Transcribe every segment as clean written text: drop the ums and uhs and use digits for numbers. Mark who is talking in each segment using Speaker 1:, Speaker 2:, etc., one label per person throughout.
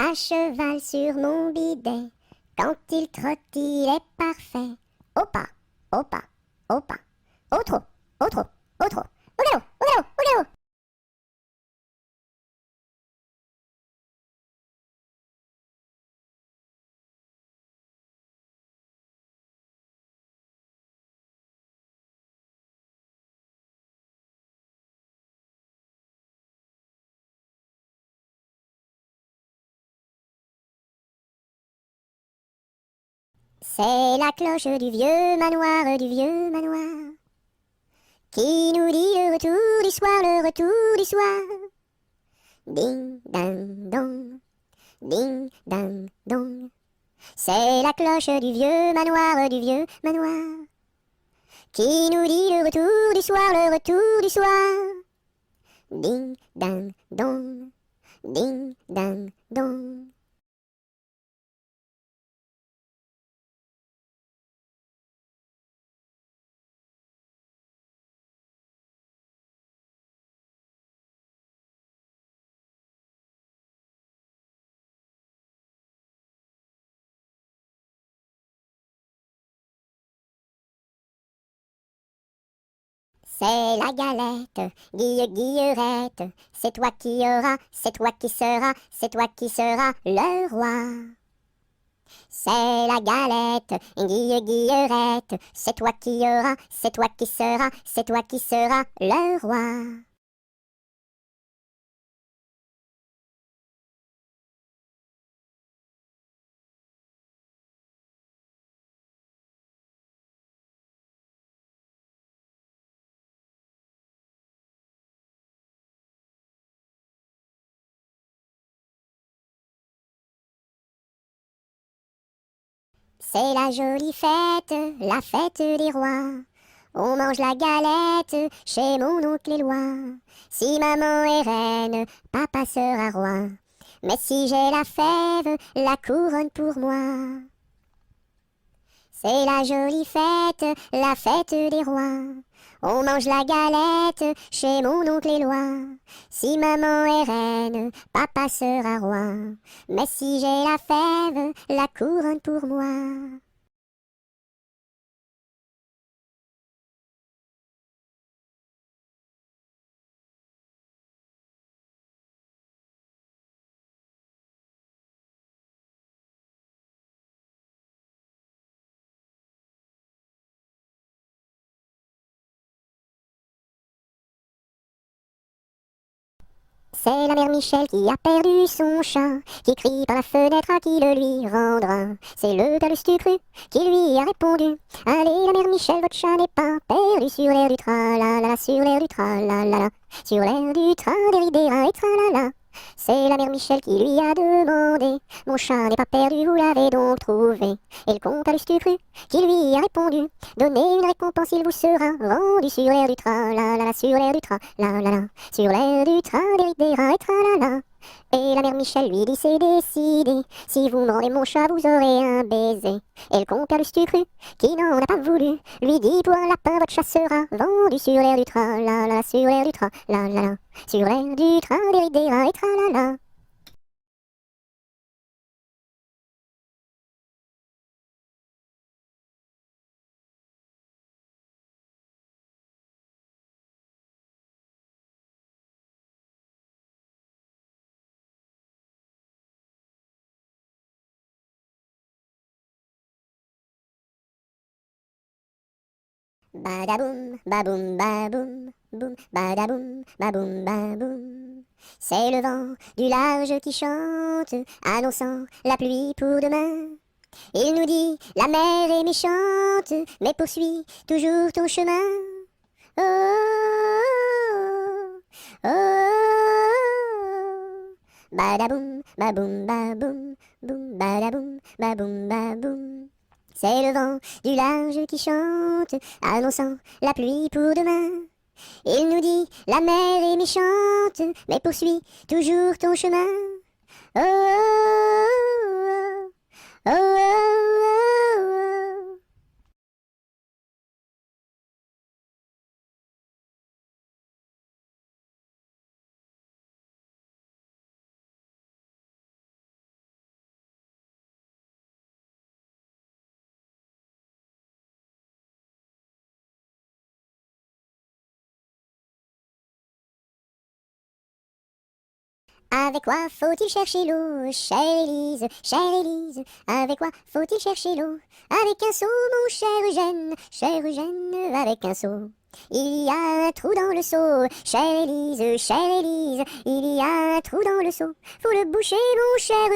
Speaker 1: À cheval sur mon bidet, quand il trotte, il est parfait. Au pas, au pas, au pas, au trot, au trot, au trot, au galop, au galop, au galop. C'est la cloche du vieux manoir, qui nous dit le retour du soir, le retour du soir. Ding, ding, dong, ding, ding, dong. C'est la cloche du vieux manoir, qui nous dit le retour du soir, le retour du soir. Ding, dang, dong, ding, dang, dong. C'est la galette, Guillerette, c'est toi qui auras, c'est toi qui seras, c'est toi qui seras le roi. C'est la galette, Guillerette, c'est toi qui auras, c'est toi qui seras, c'est toi qui seras le roi. C'est la jolie fête, la fête des rois. On mange la galette chez mon oncle Éloi. Si maman est reine, papa sera roi. Mais si j'ai la fève, la couronne pour moi. C'est la jolie fête, la fête des rois. On mange la galette chez mon oncle Éloi. Si maman est reine, papa sera roi. Mais si j'ai la fève, la couronne pour moi. C'est la mère Michel qui a perdu son chat, qui crie par la fenêtre à qui le lui rendra. C'est le père Lustucru qui lui a répondu: Allez, la mère Michel, votre chat n'est pas perdu sur l'air du tra-la-la, sur l'air du tra-la-la, sur l'air du tra-des-ri-des-ra et tra-la-la. C'est la mère Michel qui lui a demandé: Mon chat n'est pas perdu, vous l'avez donc trouvé? Et le comte Lustucru qui lui a répondu: Donnez une récompense, il vous sera rendu sur l'air du tra-la-la, sur l'air du tra-la-la, sur l'air du tra-des-ri-des-ra et tra-la-la. Et la mère Michel lui dit: C'est décidé, si vous me rendez mon chat, vous aurez un baiser. Et le compère Lustucru, qui n'en a pas voulu, lui dit: Pour un lapin, votre chat sera vendu sur l'air du tra-la-la, sur l'air du tra-la-la, sur l'air du tra-des-ri-des-ra et tra-la-la. Badaboum, baboum, baboum, boum, badaboum, baboum, baboum. C'est le vent du large qui chante, annonçant la pluie pour demain. Il nous dit: La mer est méchante, mais poursuis toujours ton chemin. Oh, oh, oh, oh. Badaboum, baboum, baboum, boum, badaboum, baboum, baboum. C'est le vent du large qui chante, annonçant la pluie pour demain. Il nous dit: La mer est méchante, mais poursuis toujours ton chemin. Oh, oh, oh, oh, oh, oh, oh. Avec quoi faut-il chercher l'eau, chère Élise, chère Élise? Avec quoi faut-il chercher l'eau? Avec un seau, mon cher Eugène, avec un seau. Il y a un trou dans le seau, chère Élise, il y a un trou dans le seau. Faut le boucher, mon cher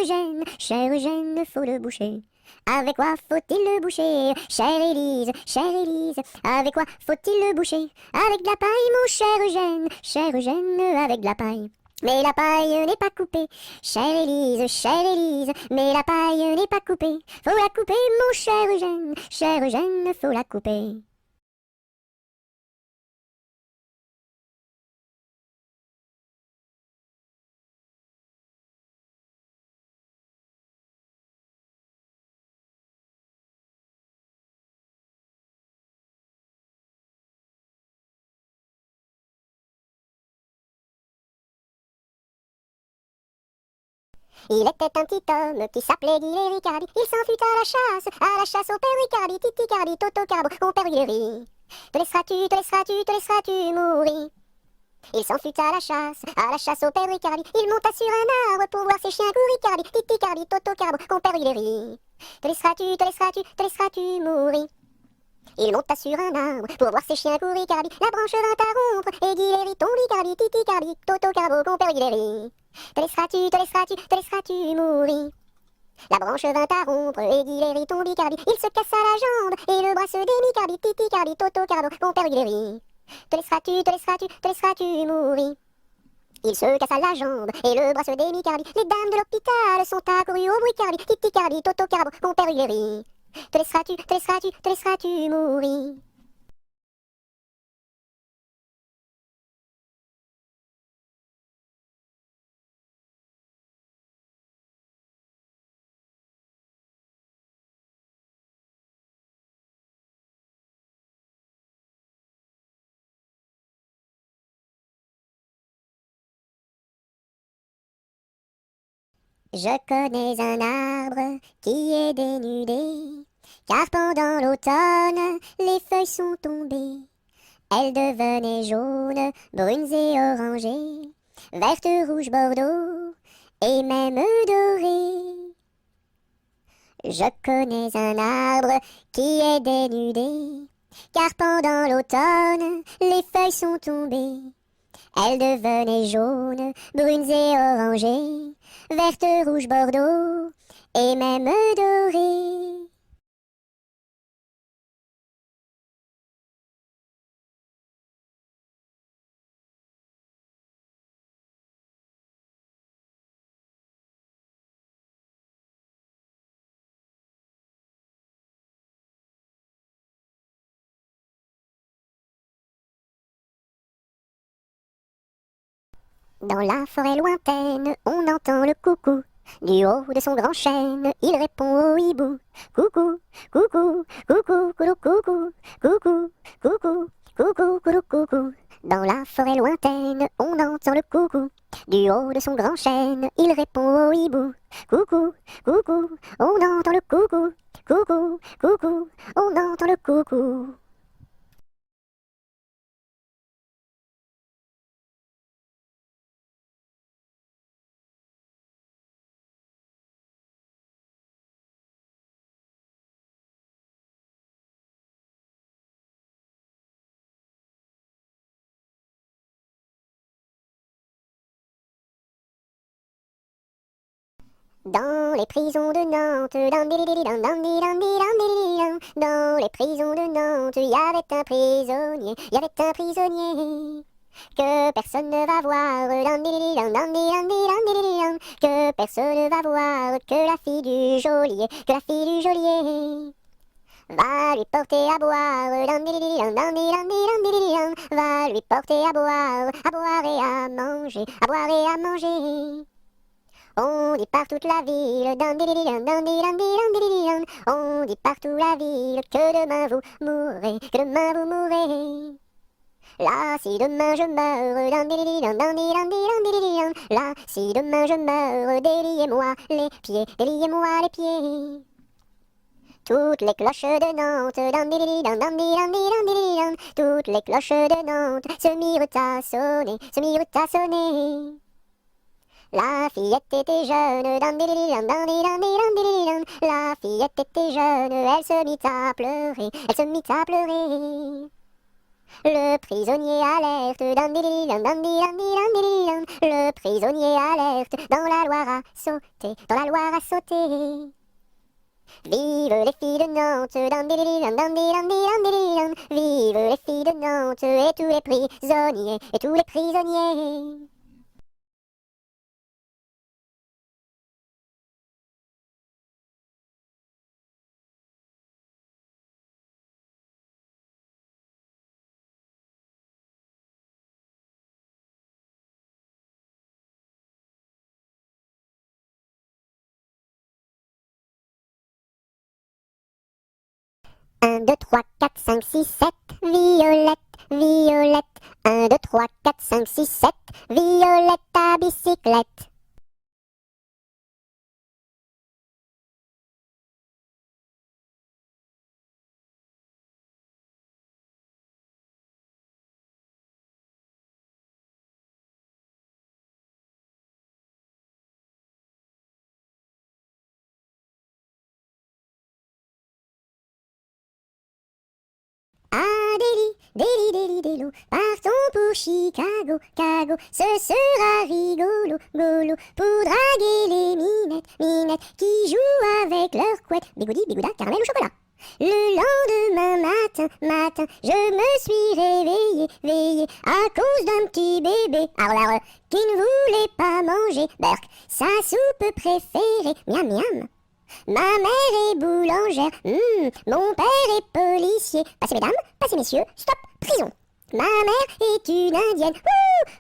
Speaker 1: Eugène, faut le boucher. Avec quoi faut-il le boucher, chère Élise, avec quoi faut-il le boucher? Avec de la paille, mon cher Eugène, avec de la paille. Mais la paille n'est pas coupée, chère Élise, mais la paille n'est pas coupée. Faut la couper, mon cher Eugène, faut la couper. Il était un petit homme qui s'appelait Guy Ricardi. Il s'en fut à la chasse au père Ricardi, Titi Cardi, Toto Carbo, mon père Guilleri. Te laisseras-tu mourir? Il s'en fut à la chasse au père Ricardi. Il monta sur un arbre pour voir ses chiens courir, Ricardi, Titi Cardi, Toto Carbo, mon père Guilleri. Te laisseras-tu mourir? Il monta sur un arbre pour voir ses chiens courir, Ricardi. La branche vint à rompre et Guilleri tombe, Ricardi, Titi Cardi, Toto Carbo, mon père Guilleri. Te laisseras-tu mourir? La branche vint à rompre et Guilleri tombe, Ricardi. Il se cassa la jambe et le bras se démit, Cardi, Titi Cardi, Toto Carbo, mon père Guilleri. Te laisseras-tu mourir? Il se cassa la jambe et le bras se démit, Cardi. Les dames de l'hôpital sont accourues au bruit, Cardi, Titi Cardi, Toto Carbo, mon père Guilleri. Te laisseras-tu mourir? Je connais un arbre qui est dénudé, car pendant l'automne, les feuilles sont tombées. Elles devenaient jaunes, brunes et orangées, vertes, rouges, bordeaux, et même dorées. Je connais un arbre qui est dénudé, car pendant l'automne, les feuilles sont tombées. Elles devenaient jaunes, brunes et orangées, vertes, rouges, bordeaux, et même dorées. Dans la forêt lointaine, on entend le coucou. Du haut de son grand chêne, il répond au hibou. Coucou, coucou, coucou, coucou, coucou, coucou, coucou, coucou, coucou, coucou. Dans la forêt lointaine, on entend le coucou. Du haut de son grand chêne, il répond au hibou. Coucou, coucou, on entend le coucou. Coucou, coucou, on entend le coucou. Dans les prisons de Nantes, dans les prisons de Nantes, il y avait un prisonnier que personne ne va voir, que personne ne va voir, que la fille du geôlier va lui porter à boire, va lui porter à boire et à manger, On dit par toute la ville, on dit partout la ville que demain vous mourrez, Là, si demain je meurs, là, si demain je meurs, déliez-moi les pieds, Toutes les cloches de Nantes, toutes les cloches de Nantes se mirent à sonner, La fillette était jeune, dandelilan, dandilan, dandilan. La fillette était jeune, elle se mit à pleurer, elle se mit à pleurer. Le prisonnier alerte, dandelilan, dandilan, dandilan. Le prisonnier alerte, dans la Loire à sauter, dans la Loire à sauter. Vive les filles de Nantes, dandelilan, dandilan, dandilan. Vive les filles de Nantes et tous les prisonniers, et tous les prisonniers. Un, deux, trois, quatre, cinq, six, sept, Violette, Violette. Un, deux, trois, quatre, cinq, six, sept, Violette à bicyclette. Adélie, Délie, Délie, Délo, partons pour Chicago, Cago, ce sera rigolo, golo, pour draguer les minettes, minettes, qui jouent avec leurs couettes, bigoudi, bigouda, caramel ou chocolat. Le lendemain matin, matin, je me suis réveillé, veillé, à cause d'un petit bébé, qui ne voulait pas manger, berk, sa soupe préférée, miam miam. Ma mère est boulangère, mon père est policier. Passez mesdames, passez messieurs, stop, prison. Ma mère est une indienne,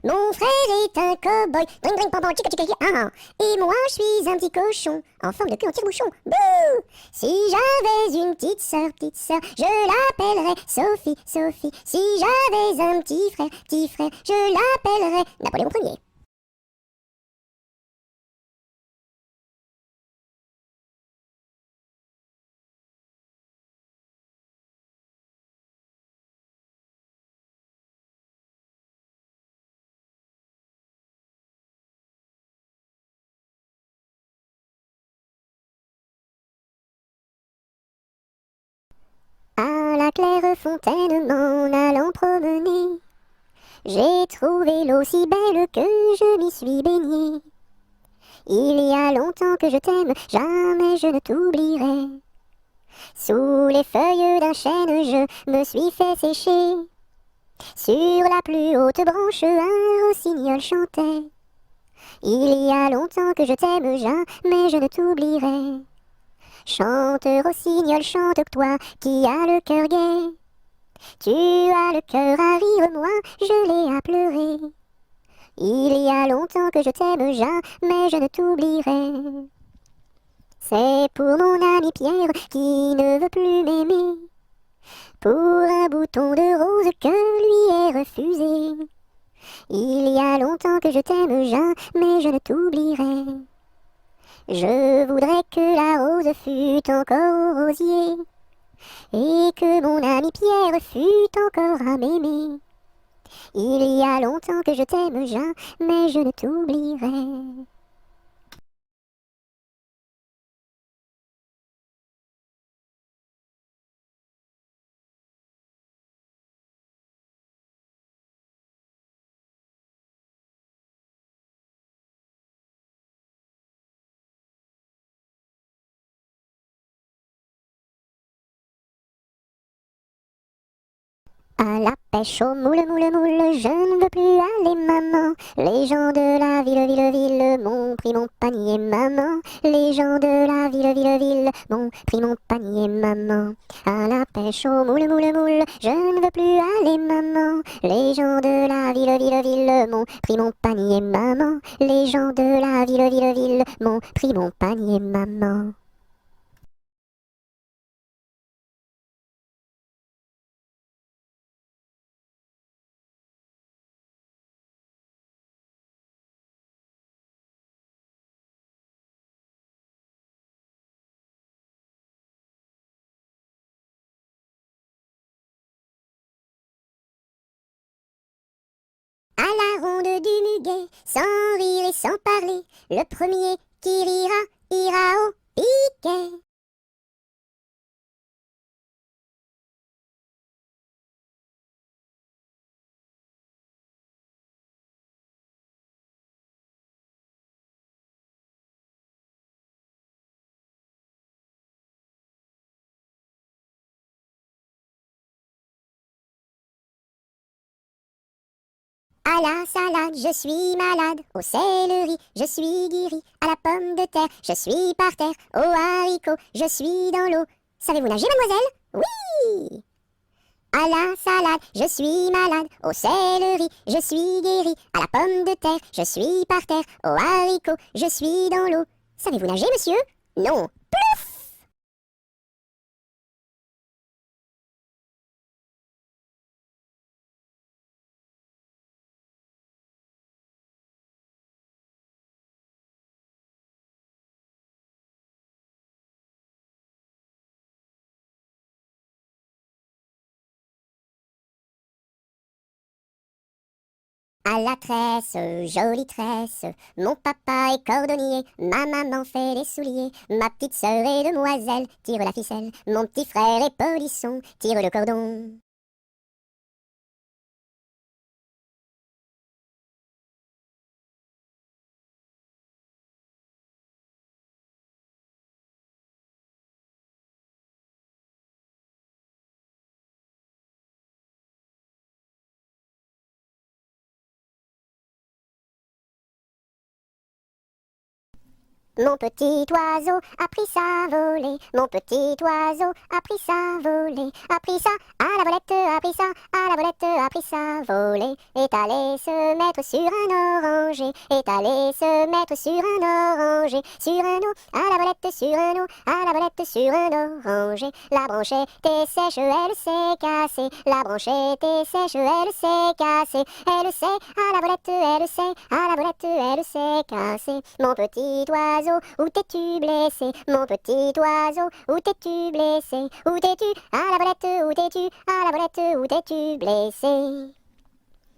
Speaker 1: mon frère est un cow-boy, dring dring pam pam chica chica chica, et moi je suis un petit cochon, en forme de cul en tire-bouchon, bouh. Si j'avais une petite sœur, je l'appellerais Sophie, Sophie. Si j'avais un petit frère, je l'appellerais Napoléon Ier. À la claire fontaine m'en allant promener, j'ai trouvé l'eau si belle que je m'y suis baignée. Il y a longtemps que je t'aime, jamais je ne t'oublierai. Sous les feuilles d'un chêne, je me suis fait sécher. Sur la plus haute branche, un rossignol chantait. Il y a longtemps que je t'aime, jamais je ne t'oublierai. Chante, rossignol, chante, toi qui as le cœur gai. Tu as le cœur à rire, moi je l'ai à pleurer. Il y a longtemps que je t'aime, jamais je ne t'oublierai. C'est pour mon ami Pierre qui ne veut plus m'aimer, pour un bouton de rose que lui est refusé. Il y a longtemps que je t'aime, jamais je ne t'oublierai. Je voudrais que la rose fût encore au rosier, et que mon ami Pierre fût encore à m'aimer. Il y a longtemps que je t'aime, jamais je ne t'oublierai. À la pêche au moule, moule, moule, je ne veux plus aller, maman. Les gens de la ville m'ont pris mon panier, maman. Les gens de la ville m'ont pris mon panier, maman. À la pêche au moule, moule, moule, je ne veux plus aller, maman. Les gens de la ville m'ont pris mon panier, maman. Les gens de la ville m'ont pris mon panier, maman. À la ronde du muguet, sans rire et sans parler. Le premier qui rira, ira au piquet. À la salade, je suis malade. Au céleri, je suis guéri. À la pomme de terre, je suis par terre. Au haricot, je suis dans l'eau. Savez-vous nager, mademoiselle? Oui! À la salade, je suis malade. Au céleri, je suis guéri. À la pomme de terre, je suis par terre. Au haricot, je suis dans l'eau. Savez-vous nager, monsieur? Non. À la tresse, jolie tresse, mon papa est cordonnier, ma maman fait les souliers, ma petite sœur est demoiselle, tire la ficelle, mon petit frère est polisson, tire le cordon. Mon petit oiseau a pris sa volée, mon petit oiseau a pris sa volée, a pris ça à la volette, a pris ça à la volette, a pris sa volée, est allé se mettre sur un oranger, est allé se mettre sur un oranger, sur un eau, à la volette, sur un eau, à la volette, sur un oranger, la branche était sèche, elle s'est cassée, la branche était sèche, elle s'est cassée, elle s'est à la volette, elle s'est à la volette, elle s'est cassée, mon petit oiseau, où t'es-tu blessé, mon petit oiseau, où t'es-tu blessé, où t'es-tu, à la volette, où t'es-tu, à la volette, où t'es-tu blessé?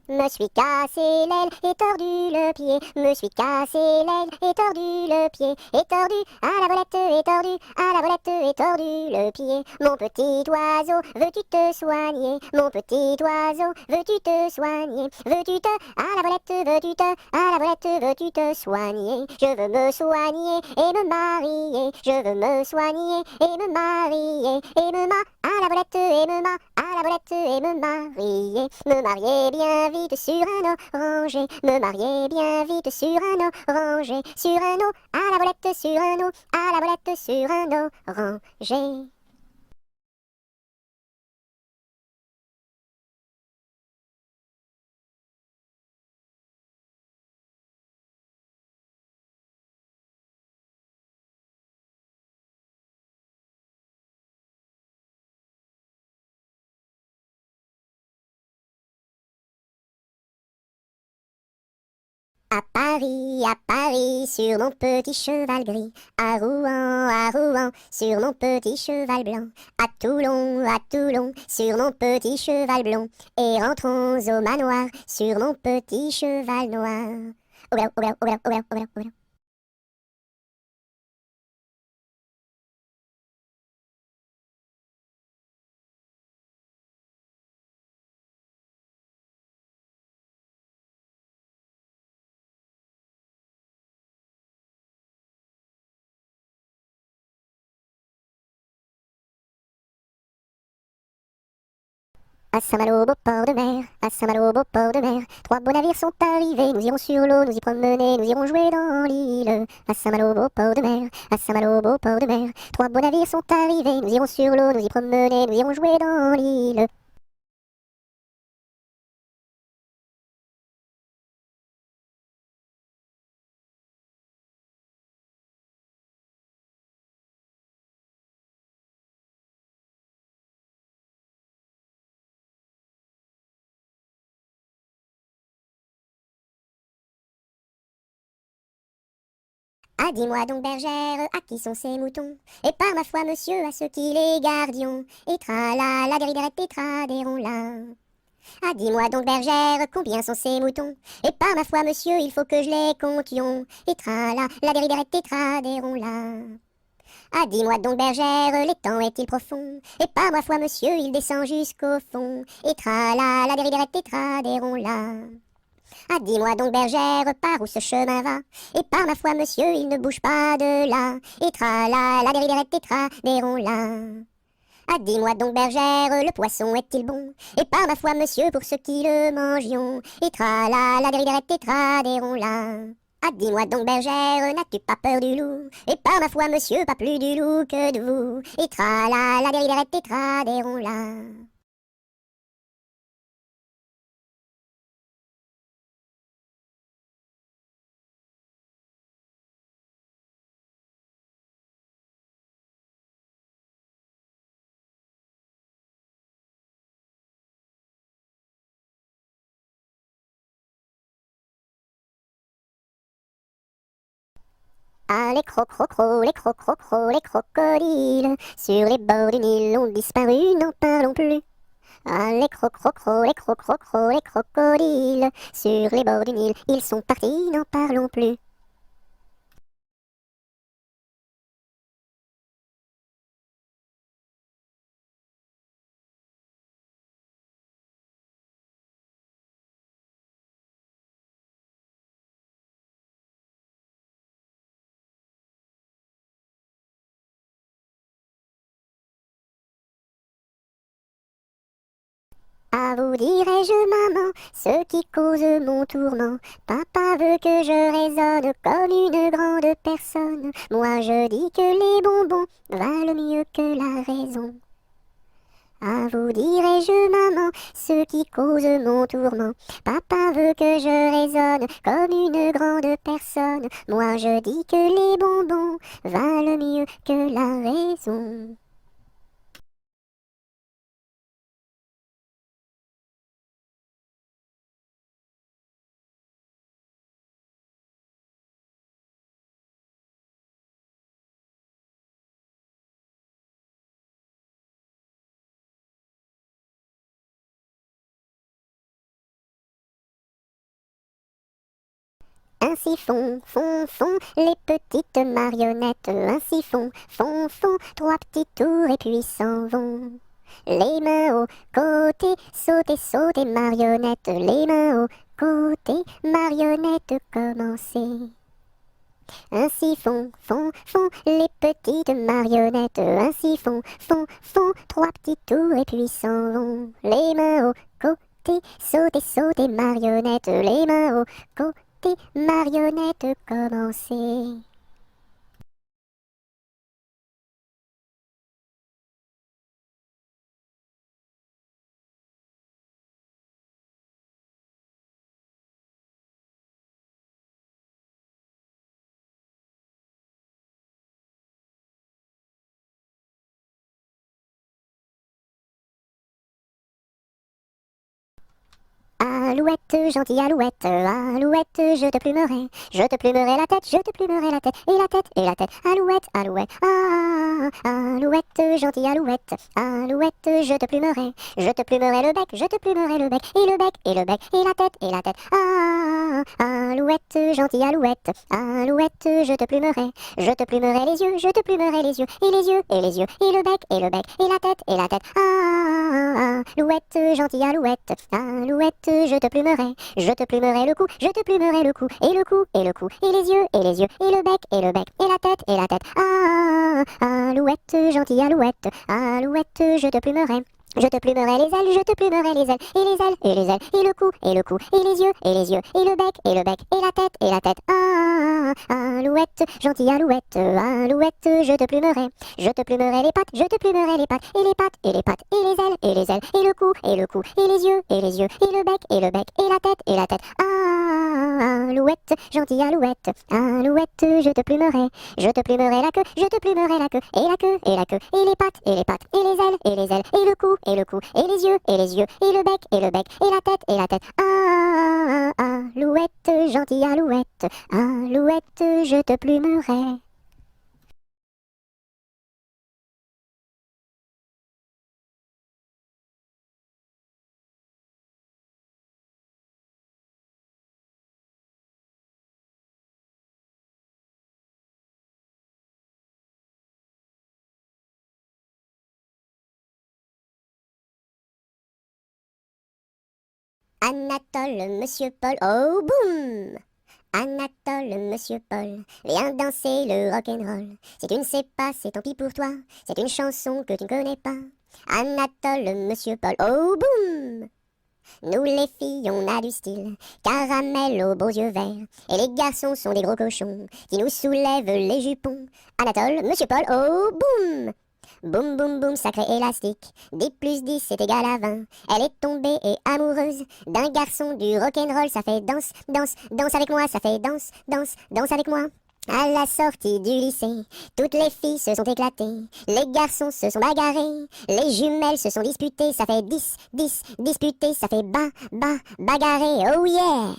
Speaker 1: Me suis cassé l'aile et tordu le pied, me suis cassé l'aile et tordu le pied, et tordu à la volette et tordu à la volette et tordu le pied. Mon petit oiseau, veux-tu te soigner? Mon petit oiseau, veux-tu te soigner? Veux-tu te à la volette, veux-tu te à la volette, veux-tu te soigner? Je veux me soigner et me marier, je veux me soigner et me marier, et me ma à la volette et me ma à la volette et me marier bien vite sur un oranger, me marier bien vite sur un oranger, sur un eau, à la volette, sur un eau, à la volette, sur un oranger. À Paris, sur mon petit cheval gris, à Rouen, sur mon petit cheval blanc, à Toulon, sur mon petit cheval blond, et rentrons au manoir, sur mon petit cheval noir. Oula, oula, oula, oula, oula, oula. À Saint-Malo, beau port de mer, à Saint-Malo, beau port de mer, trois beaux navires sont arrivés, nous irons sur l'eau, nous y promener, nous irons jouer dans l'île. À Saint-Malo, beau port de mer, à Saint-Malo, beau port de mer, trois beaux navires sont arrivés, nous irons sur l'eau, nous y promener, nous irons jouer dans l'île. Ah, dis-moi donc, bergère, à qui sont ces moutons? Et par ma foi, monsieur, à ceux qui les gardions. Et tra la la, des et tra des là. Ah, dis-moi donc, bergère, combien sont ces moutons? Et par ma foi, monsieur, il faut que je les comptions. Et tra-la, la dériderette tétra, là. Ah, dis-moi donc, bergère, l'étang est-il profond? Et par ma foi, monsieur, il descend jusqu'au fond. Et tra-la, la dériderette tétra, là. Ah, dis-moi donc, bergère, par où ce chemin va? Et par ma foi, monsieur, il ne bouge pas de là. Et tra-la, la dériderette tétra, là. Ah, dis-moi donc, bergère, le poisson est-il bon? Et par ma foi, monsieur, pour ceux qui le mangions. Et tra-la, la dériderette tétra, là. Ah, dis-moi donc, bergère, n'as-tu pas peur du loup? Et par ma foi, monsieur, pas plus du loup que de vous. Et tra-la, la dériderette tétra, là. Ah, les crocrocros, les crocrocros, les crocodiles, sur les bords du Nil ont disparu, n'en parlons plus. Ah, les crocrocros, les crocrocros, les crocodiles, sur les bords du Nil, ils sont partis, n'en parlons plus. À vous dirai-je, maman, ce qui cause mon tourment. Papa veut que je raisonne comme une grande personne. Moi je dis que les bonbons valent mieux que la raison. À vous dirai-je, maman, ce qui cause mon tourment. Papa veut que je raisonne comme une grande personne. Moi je dis que les bonbons valent mieux que la raison. Ainsi font les petites marionnettes. Ainsi font trois petits tours et puis s'en vont. Les mains au côté, sautez, marionnettes. Les mains au côté, marionnettes, commencez. Ainsi font les petites marionnettes. Ainsi font trois petits tours et puis s'en vont. Les mains au côté, sautez, marionnettes. Les mains au côté, marionnettes, commencez. Alouette, gentille alouette, alouette, je te plumerai la tête, je te plumerai la tête, et la tête, alouette, alouette, alouette, gentille alouette, alouette, je te plumerai le bec, je te plumerai le bec, et le bec, et le bec, et la tête, alouette, gentille alouette, alouette, je te plumerai les yeux, je te plumerai les yeux, et les yeux, et les yeux, et le bec, et le bec, et la tête, alouette, gentille alouette, alouette, je te plumerai le cou, je te plumerai le cou, et le cou, et le cou, et les yeux, et les yeux, et le bec, et la tête, alouette, gentille alouette, alouette, je te plumerai les ailes, je te plumerai les ailes, et les ailes, et les ailes, et le cou, et le cou, et les yeux, et les yeux, et le bec, et la tête, alouette, gentille alouette, alouette, je te plumerai les pattes, je te plumerai les pattes, et les pattes, et les pattes, et les ailes, et les ailes, et le cou, et le cou, et les yeux, et les yeux, et le bec, et la tête, alouette, gentille alouette, alouette, je te plumerai la queue, je te plumerai la queue, et la queue, et la queue, et les pattes, et les pattes, et les ailes, et les ailes, et le cou, et le cou, et les yeux, et les yeux, et le bec, et la tête, alouette, gentille alouette, alouette, je te plumerai. Anatole, Monsieur Paul, oh boum! Anatole, Monsieur Paul, viens danser le rock'n'roll. Si tu ne sais pas, c'est tant pis pour toi, c'est une chanson que tu ne connais pas. Anatole, Monsieur Paul, oh boum! Nous les filles, on a du style, caramel aux beaux yeux verts. Et les garçons sont des gros cochons, qui nous soulèvent les jupons. Anatole, Monsieur Paul, oh boum! Boum boum boum, sacré élastique, 10 plus 10 c'est égal à 20. Elle est tombée et amoureuse d'un garçon du rock'n'roll. Ça fait danse, danse, danse avec moi, ça fait danse, danse, danse avec moi. À la sortie du lycée, toutes les filles se sont éclatées, les garçons se sont bagarrés, les jumelles se sont disputées, ça fait 10, 10, disputés, ça fait bagarré, oh yeah!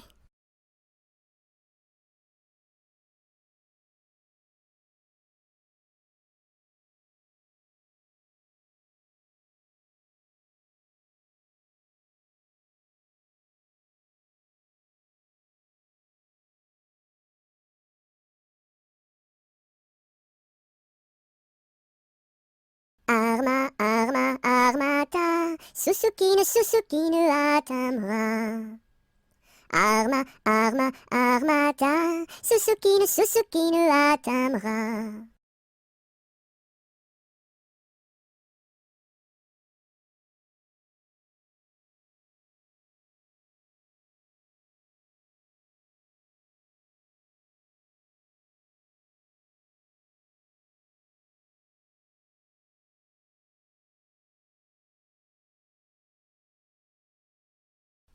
Speaker 1: Arma, arma, armata, Susukine atamra. Arma, arma, armata, Susukine atamra.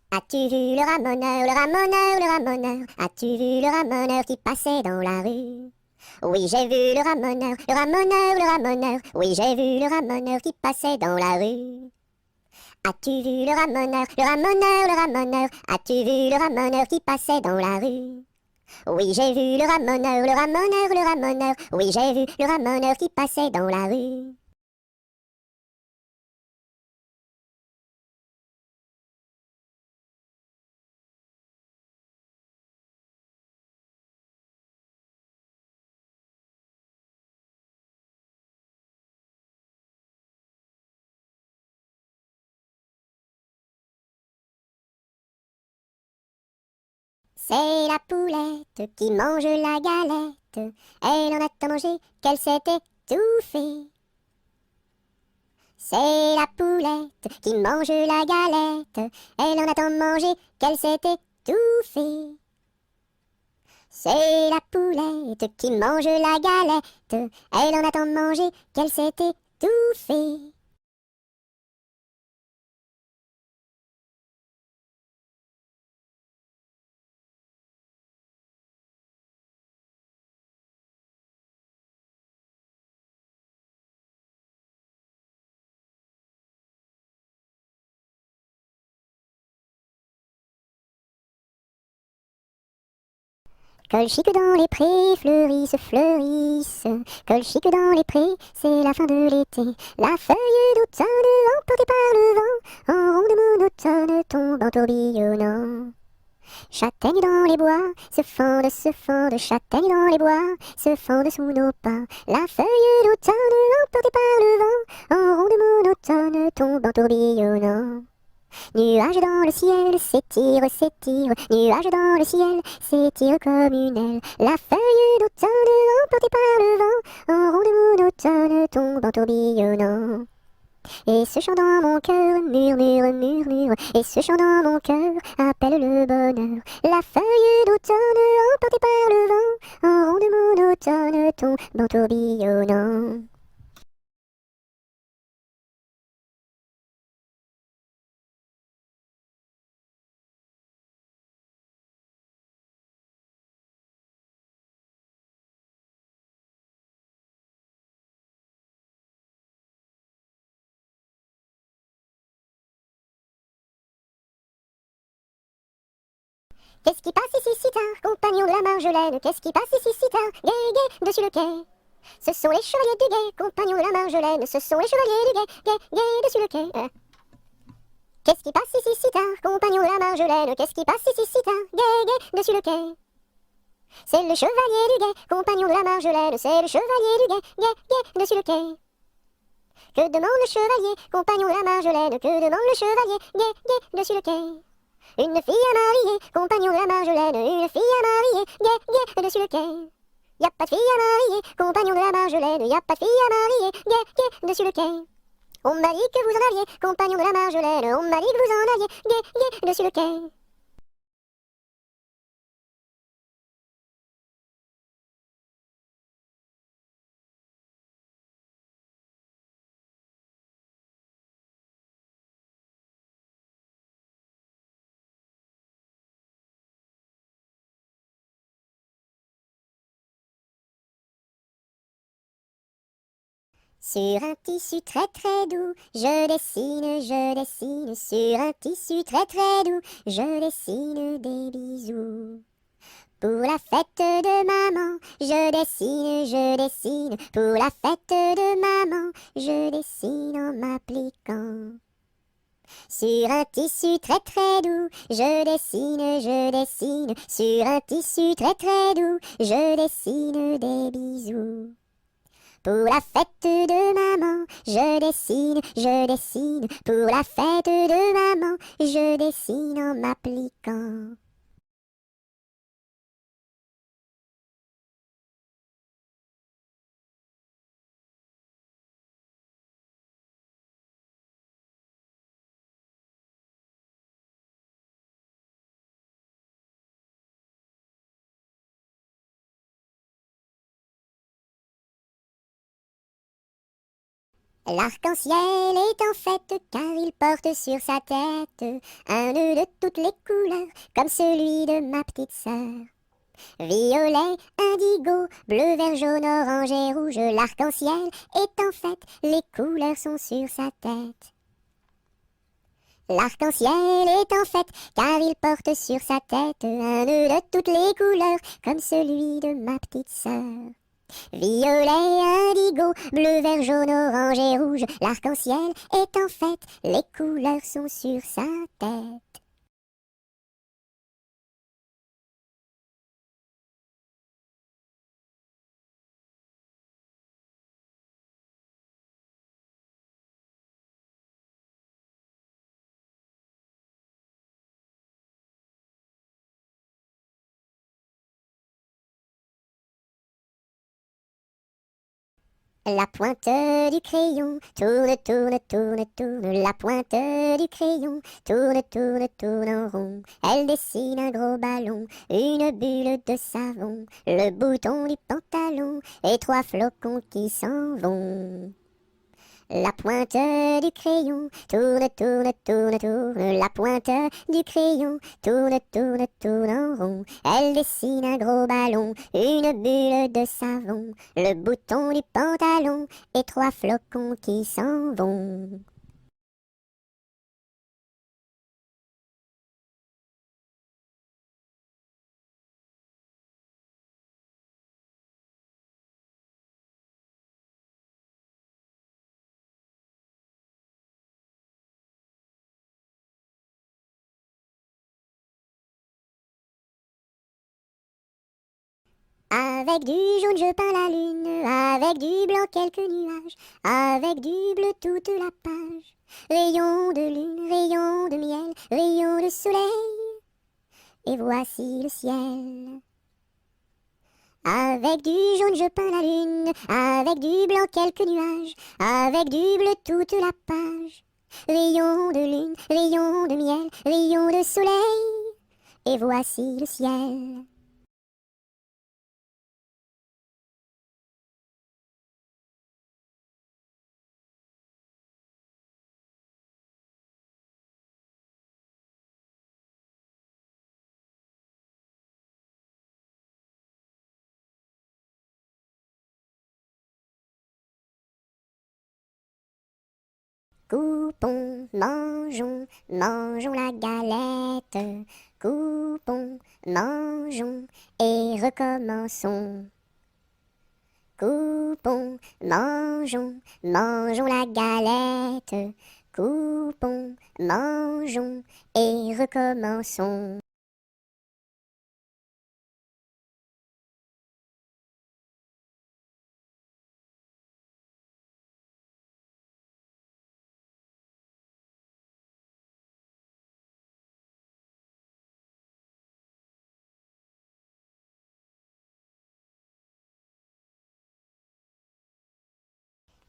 Speaker 1: As-tu vu le ramoneur, le ramoneur, le ramoneur? As-tu vu le ramoneur qui passait dans la rue? Oui, j'ai vu le ramoneur, le ramoneur, le ramoneur. Oui, j'ai vu le ramoneur qui passait dans la rue. As-tu vu le ramoneur, le ramoneur, le ramoneur? As-tu vu le ramoneur qui passait dans la rue? Oui, j'ai vu le ramoneur, le ramoneur, le ramoneur. Oui, j'ai vu le ramoneur qui passait dans la rue. C'est la poulette qui mange la galette. Elle en a tant mangé qu'elle s'est étouffée. C'est la poulette qui mange la galette. Elle en a tant mangé qu'elle s'est étouffée. C'est la poulette qui mange la galette. Elle en a tant mangé qu'elle s'est étouffée. Colchique dans les prés, fleurissent. Colchique dans les prés, c'est la fin de l'été. La feuille d'automne emportée par le vent, en ronde monotone tombe en tourbillonnant. Châtaignes dans les bois, se fendent, châtaignes dans les bois, se fendent sous nos pas. La feuille d'automne emportée par le vent, en ronde monotone tombe en tourbillonnant. Nuages dans le ciel, s'étire, s'étire, nuages dans le ciel, s'étire comme une aile. La feuille d'automne emportée par le vent, en ronde monotone tombe en tourbillonnant. Et ce chant dans mon cœur murmure, murmure, et ce chant dans mon cœur appelle le bonheur. La feuille d'automne emportée par le vent, en ronde monotone tombe en tourbillonnant. Qu'est-ce qui passe ici si tard, compagnon de la Marjolaine? Qu'est-ce qui passe ici si tard, gai, gai, dessus le quai? Ce sont les chevaliers du guet, compagnons de la Marjolaine. Ce sont les chevaliers du guet, guet, guet, dessus le quai. Qu'est-ce qui passe ici si tard, compagnons de la Marjolaine? Qu'est-ce qui passe ici si tard, gai, gai, dessus le quai? C'est le chevalier du guet, compagnon de la Marjolaine. C'est le chevalier du guet, guet, guet, dessus le quai. Que demande le chevalier, compagnon de la Marjolaine? Que demande le chevalier, guet, guet, dessus le quai? Une fille à marier, compagnon de la Marjolaine, une fille à marier, gai, gai, dessus le quai. Y a pas de fille à marier, compagnon de la Marjolaine, y a pas de fille à marier, gai, gai, dessus le quai. On m'a dit que vous en aviez, compagnon de la Marjolaine, on m'a dit que vous en aviez, gai, gai, dessus le quai. Sur un tissu très très doux, je dessine, sur un tissu très très doux, je dessine des bisous. Pour la fête de maman, je dessine, pour la fête de maman, je dessine en m'appliquant. Sur un tissu très très doux, je dessine, sur un tissu très très doux, je dessine des bisous. Pour la fête de maman, je dessine, pour la fête de maman, je dessine en m'appliquant. L'arc-en-ciel est en fête car il porte sur sa tête un nœud de toutes les couleurs comme celui de ma petite sœur. Violet, indigo, bleu, vert, jaune, orange et rouge, l'arc-en-ciel est en fête, les couleurs sont sur sa tête. L'arc-en-ciel est en fête car il porte sur sa tête un nœud de toutes les couleurs comme celui de ma petite sœur. Violet, indigo, bleu, vert, jaune, orange et rouge, l'arc-en-ciel est en fête, les couleurs sont sur sa tête. La pointe du crayon tourne, tourne, tourne, tourne. La pointe du crayon tourne, tourne, tourne en rond. Elle dessine un gros ballon, une bulle de savon, le bouton du pantalon et trois flocons qui s'en vont. La pointe du crayon tourne, tourne, tourne, tourne. La pointe du crayon tourne, tourne, tourne en rond. Elle dessine un gros ballon, une bulle de savon, le bouton du pantalon et trois flocons qui s'en vont. Avec du jaune je peins la lune, avec du blanc quelques nuages, avec du bleu toute la page. Rayon de lune, rayon de miel, rayon de soleil, et voici le ciel. Avec du jaune je peins la lune, avec du blanc quelques nuages, avec du bleu toute la page. Rayon de lune, rayon de miel, rayon de soleil, et voici le ciel. Coupons, mangeons, mangeons la galette. Coupons, mangeons et recommençons. Coupons, mangeons, mangeons la galette. Coupons, mangeons et recommençons.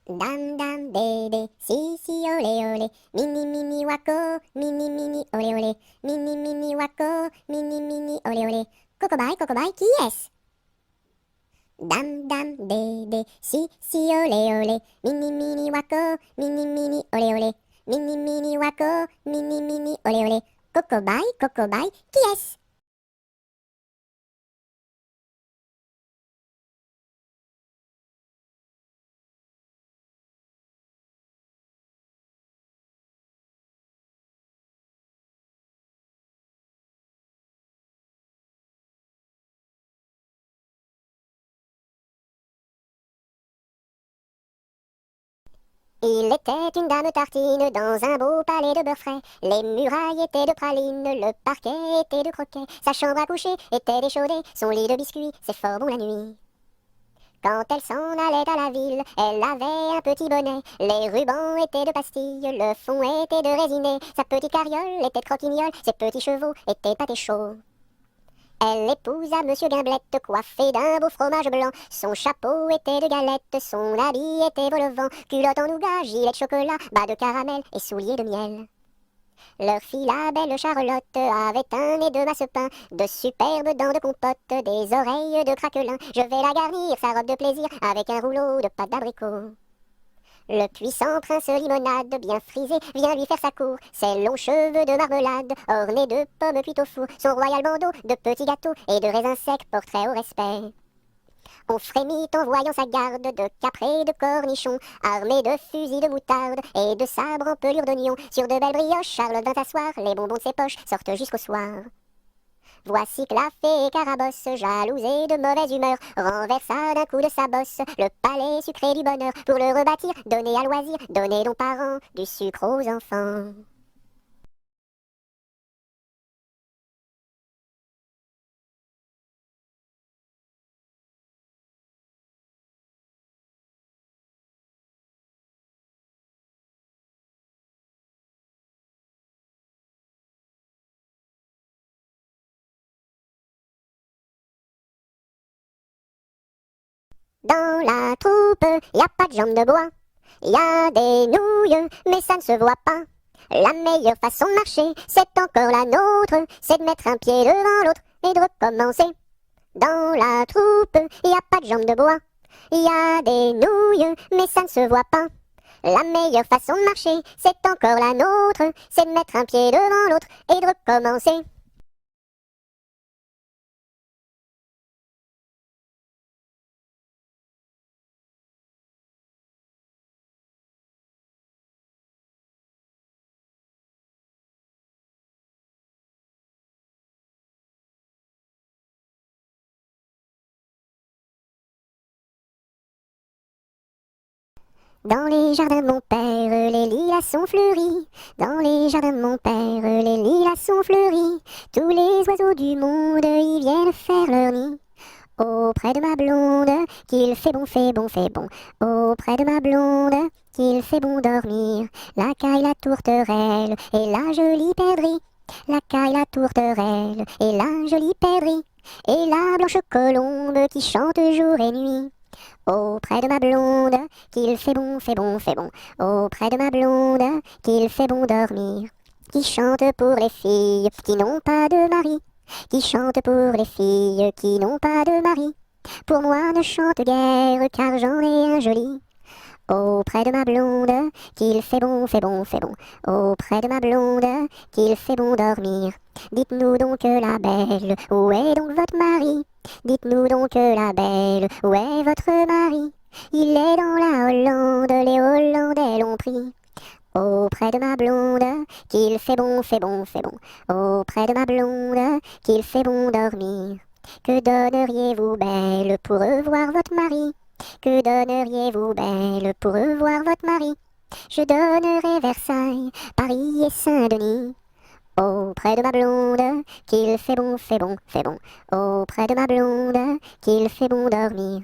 Speaker 1: Dam dam bébé, si si olé olé, mini mini wako, mini mini olé olé, mini mini wako, mini mini olé olé. Cocobaye, qui est-ce? Dam dam bébé, si si olé olé, mini mini wako, mini mini olé olé, mini mini wako, mini mini olé olé. Cocobaye, qui est-ce? Il était une dame tartine dans un beau palais de beurre frais. Les murailles étaient de pralines, le parquet était de croquets. Sa chambre à coucher était d'échaudée, son lit de biscuits, c'est fort bon la nuit. Quand elle s'en allait à la ville, elle avait un petit bonnet. Les rubans étaient de pastilles, le fond était de résiné. Sa petite carriole était de croquignole, ses petits chevaux étaient pâtés chauds. Elle épousa Monsieur Gimblette, coiffé d'un beau fromage blanc. Son chapeau était de galette, son habit était vol au vent. Culotte en nougat, gilet de chocolat, bas de caramel et souliers de miel. Leur fille, la belle Charlotte, avait un nez de massepain, de superbes dents de compote, des oreilles de craquelin. Je vais la garnir, sa robe de plaisir, avec un rouleau de pâte d'abricot. Le puissant prince limonade, bien frisé, vient lui faire sa cour. Ses longs cheveux de marmelade, ornés de pommes cuites au four. Son royal bandeau de petits gâteaux et de raisins secs, portrait au respect. On frémit en voyant sa garde de capres et de cornichons, armés de fusils de moutarde et de sabres en pelure d'oignon. Sur de belles brioches, Charlotte vint s'asseoir, les bonbons de ses poches sortent jusqu'au soir. Voici que la fée Carabosse, jalouse et de mauvaise humeur, renversa d'un coup de sa bosse le palais sucré du bonheur. Pour le rebâtir, donner à loisir, donner donc parents du sucre aux enfants. Dans la troupe, y a pas de jambes de bois, y a des nouilles, mais ça ne se voit pas. La meilleure façon de marcher, c'est encore la nôtre, c'est de mettre un pied devant l'autre et de recommencer. Dans la troupe, y a pas de jambes de bois, y a des nouilles, mais ça ne se voit pas. La meilleure façon de marcher, c'est encore la nôtre, c'est de mettre un pied devant l'autre et de recommencer. Dans les jardins de mon père, les lilas sont fleuris. Dans les jardins de mon père, les lilas sont fleuris. Tous les oiseaux du monde y viennent faire leur nid. Auprès de ma blonde, qu'il fait bon, fait bon, fait bon. Auprès de ma blonde, qu'il fait bon dormir. La caille, la tourterelle et la jolie perdrix. La caille, la tourterelle et la jolie perdrix. Et la blanche colombe qui chante jour et nuit. Auprès de ma blonde, qu'il fait bon, fait bon, fait bon. Auprès de ma blonde, qu'il fait bon dormir. Qui chante pour les filles qui n'ont pas de mari. Qui chante pour les filles qui n'ont pas de mari. Pour moi ne chante guère car j'en ai un joli. Auprès de ma blonde, qu'il fait bon, fait bon, fait bon. Auprès de ma blonde, qu'il fait bon dormir. Dites-nous donc la belle, où est donc votre mari? Dites-nous donc la belle, où est votre mari? Il est dans la Hollande, les Hollandais l'ont pris. Auprès de ma blonde, qu'il fait bon, fait bon, fait bon. Auprès de ma blonde, qu'il fait bon dormir. Que donneriez-vous belle pour revoir votre mari? Que donneriez-vous belle pour revoir votre mari? Je donnerais Versailles, Paris et Saint-Denis. Auprès de ma blonde, qu'il fait bon, fait bon, fait bon. Auprès de ma blonde, qu'il fait bon dormir.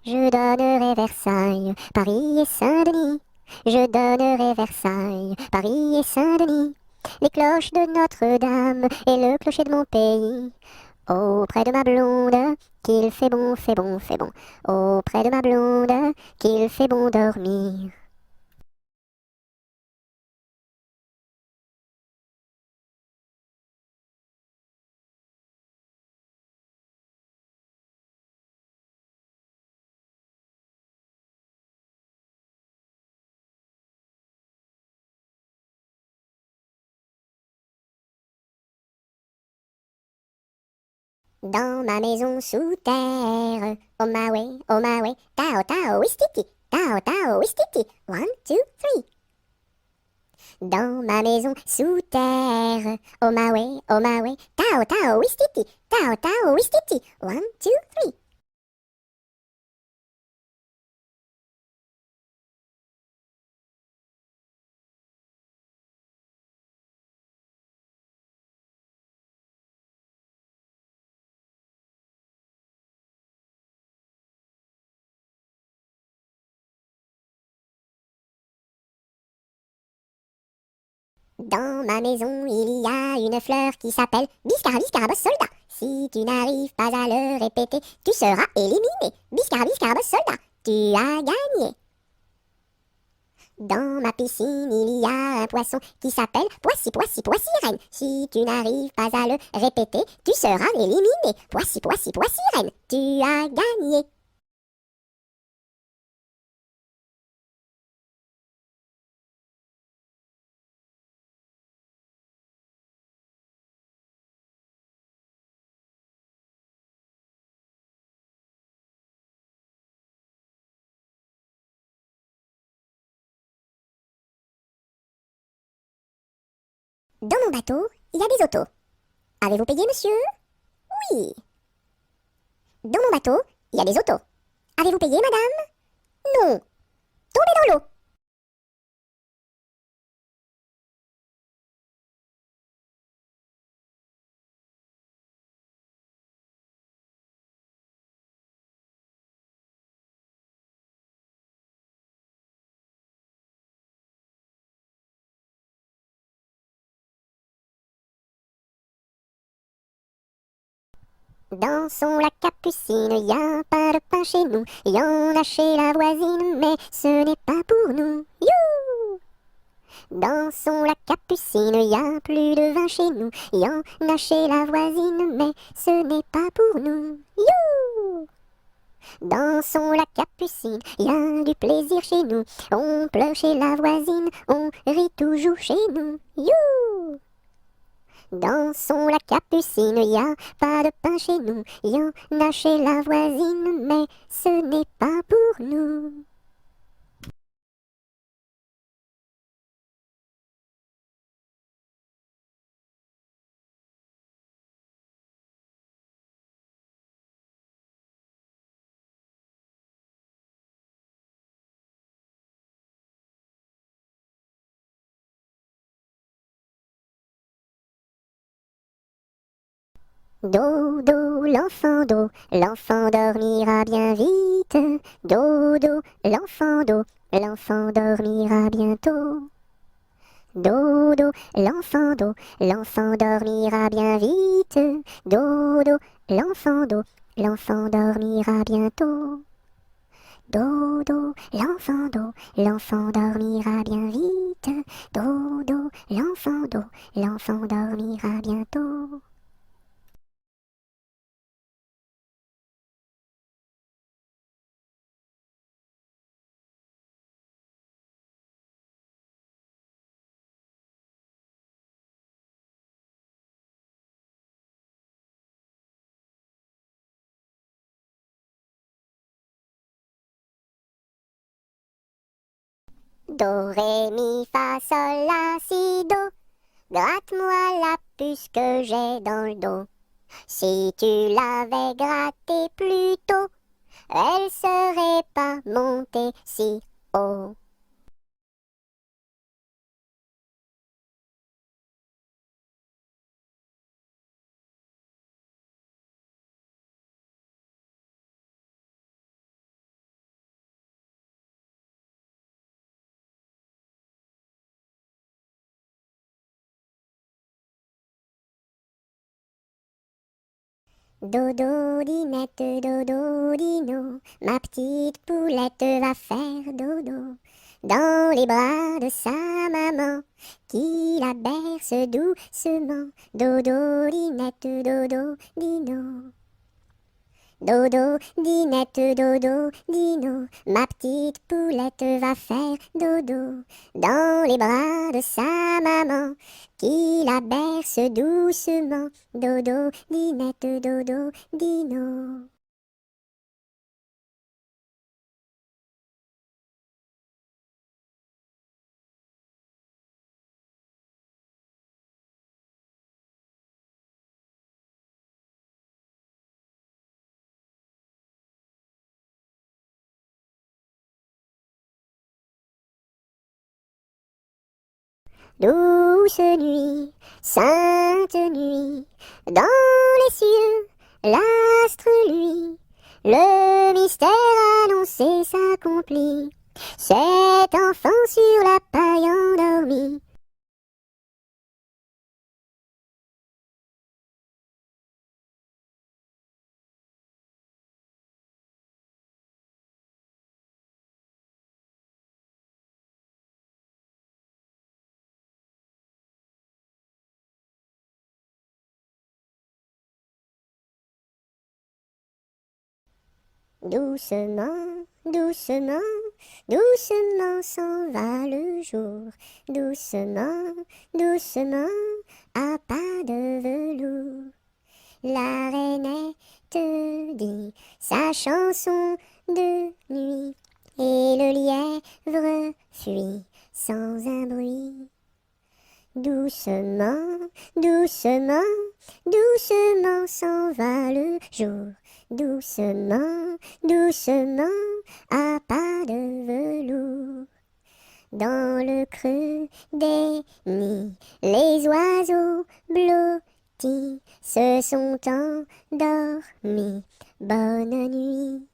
Speaker 1: Je donnerai Versailles, Paris et Saint-Denis. Je donnerai Versailles, Paris et Saint-Denis. Les cloches de Notre-Dame et le clocher de mon pays. Auprès de ma blonde, qu'il fait bon, fait bon, fait bon. Auprès de ma blonde, qu'il fait bon dormir. Dans ma maison sous terre, oh my way, tao tao wistiti, tao tao wistiti, 1, 2, 3. Dans ma maison sous terre, oh my way, tao tao wistiti, tao tao wistiti, 1, 2, 3. Dans ma maison, il y a une fleur qui s'appelle Biscarabis Carabos Soldat. Si tu n'arrives pas à le répéter, tu seras éliminé. Biscarabis Carabos Soldat, tu as gagné. Dans ma piscine, il y a un poisson qui s'appelle Poissy, Poissy, Poissy Reine. Si tu n'arrives pas à le répéter, tu seras éliminé. Poissy, Poissy, Poissy Reine, tu as gagné. Dans mon bateau, il y a des autos. Avez-vous payé, monsieur? Oui. Dans mon bateau, il y a des autos. Avez-vous payé, madame? Non. Tombez dans l'eau. Dans son lac Capucine, y a pas de pain chez nous. Y en a chez la voisine, mais ce n'est pas pour nous. You! Dans son lac Capucine, y a plus de vin chez nous. Y en a chez la voisine, mais ce n'est pas pour nous. You! Dans son lac Capucine, y a du plaisir chez nous. On pleure chez la voisine, on rit toujours chez nous. You! Dans son lac Capucine, y a pas de pain chez nous. Y en a chez la voisine, mais ce n'est pas pour nous. Dodo, l'enfant dormira bien vite. Dodo, l'enfant dormira bientôt. Dodo, l'enfant dormira bien vite. Dodo, l'enfant dormira bientôt. Dodo, l'enfant dormira bien vite. Dodo, l'enfant dormira bientôt. Do, ré, mi, fa, sol, la, si, do. Gratte-moi la puce que j'ai dans le dos. Si tu l'avais grattée plus tôt, elle serait pas montée si haut. Dodo, dinette, dodo, dino, ma petite poulette va faire dodo dans les bras de sa maman qui la berce doucement. Dodo, dinette, dodo, dino. Dodo, dinette, dodo, dino, ma petite poulette va faire dodo dans les bras de sa maman qui la berce doucement. Dodo, dinette, dodo, dino. Douce nuit, sainte nuit, dans les cieux, l'astre lui, le mystère annoncé s'accomplit. Cet enfant sur la paille endormi. Doucement, doucement, doucement s'en va le jour. Doucement, doucement, à pas de velours. La rainette dit sa chanson de nuit. Et le lièvre fuit sans un bruit. Doucement, doucement, doucement s'en va le jour. Doucement, doucement, à pas de velours. Dans le creux des nids, les oiseaux blottis se sont endormis. Bonne nuit.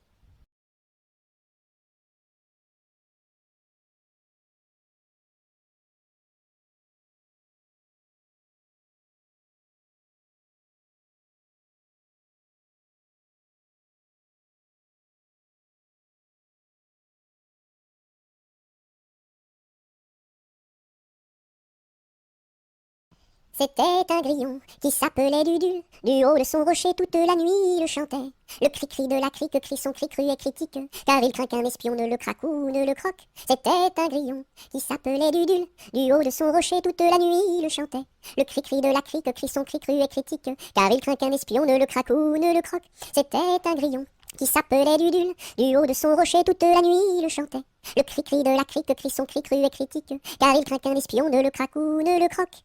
Speaker 1: C'était un grillon qui s'appelait Dudule. Du haut de son rocher toute la nuit il chantait. Le cri-cri de la crique crie son cri cru et critique, car il craint qu'un espion ne le craque ou ne le croque. C'était un grillon qui s'appelait Dudule. Du haut de son rocher toute la nuit il chantait. Le cri-cri de la crique crie son cri cru et critique, car il craint qu'un espion ne le craque ou ne le croque. C'était un grillon qui s'appelait Dudule. Du haut de son rocher toute la nuit il chantait. Le cri-cri de la crique crie son cri cru et critique, car il craint qu'un espion ne le craque ou ne le croque.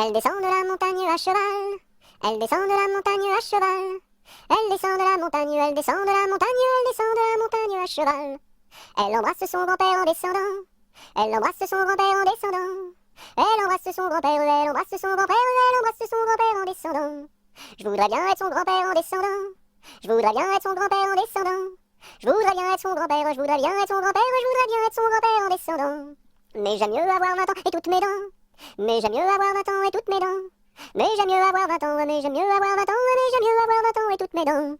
Speaker 1: Elle descend de la montagne à cheval. Elle descend de la montagne à cheval. Elle descend de la montagne, elle descend de la montagne, elle descend de la montagne à cheval. Elle embrasse son grand-père en descendant. Elle embrasse son grand-père en descendant. Elle embrasse son grand-père, elle embrasse son grand-père, elle embrasse son grand-père en descendant. Je voudrais bien être son grand-père en descendant. Je voudrais bien être son grand-père en descendant. Je voudrais bien être son grand-père, je voudrais bien être son grand-père, je voudrais bien être son grand-père en descendant. Mais j'aime mieux avoir 20 ans et toutes mes dents. Mais j'aime mieux avoir 20 ans et toutes mes dents. Mais j'aime mieux avoir 20 ans, mais j'aime mieux avoir 20 ans, mais j'aime mieux avoir 20 ans et toutes mes dents.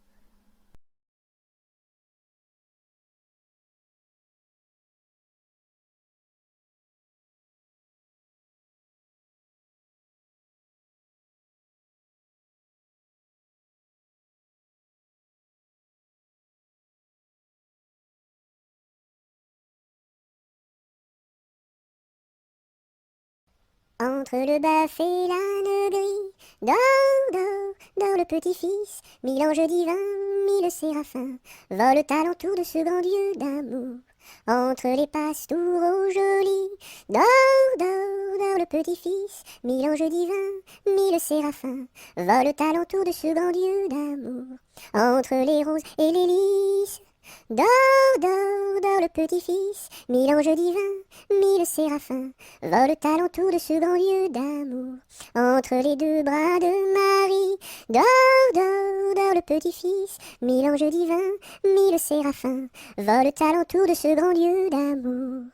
Speaker 1: Entre le bœuf et l'âne gris, dors, dors, dors le petit-fils, mille anges divins, mille séraphins, volent alentour de ce grand Dieu d'amour. Entre les pastours aux jolis, dors, dors, dors le petit-fils, mille anges divins, mille séraphins, volent alentour de ce grand Dieu d'amour. Entre les roses et les lys, Dors, dors, dors le petit-fils, mille anges divins, mille séraphins, volent alentour de ce grand lieu d'amour, entre les deux bras de Marie. Dors, dors, dors le petit-fils, mille anges divins, mille séraphins, volent alentour de ce grand lieu d'amour.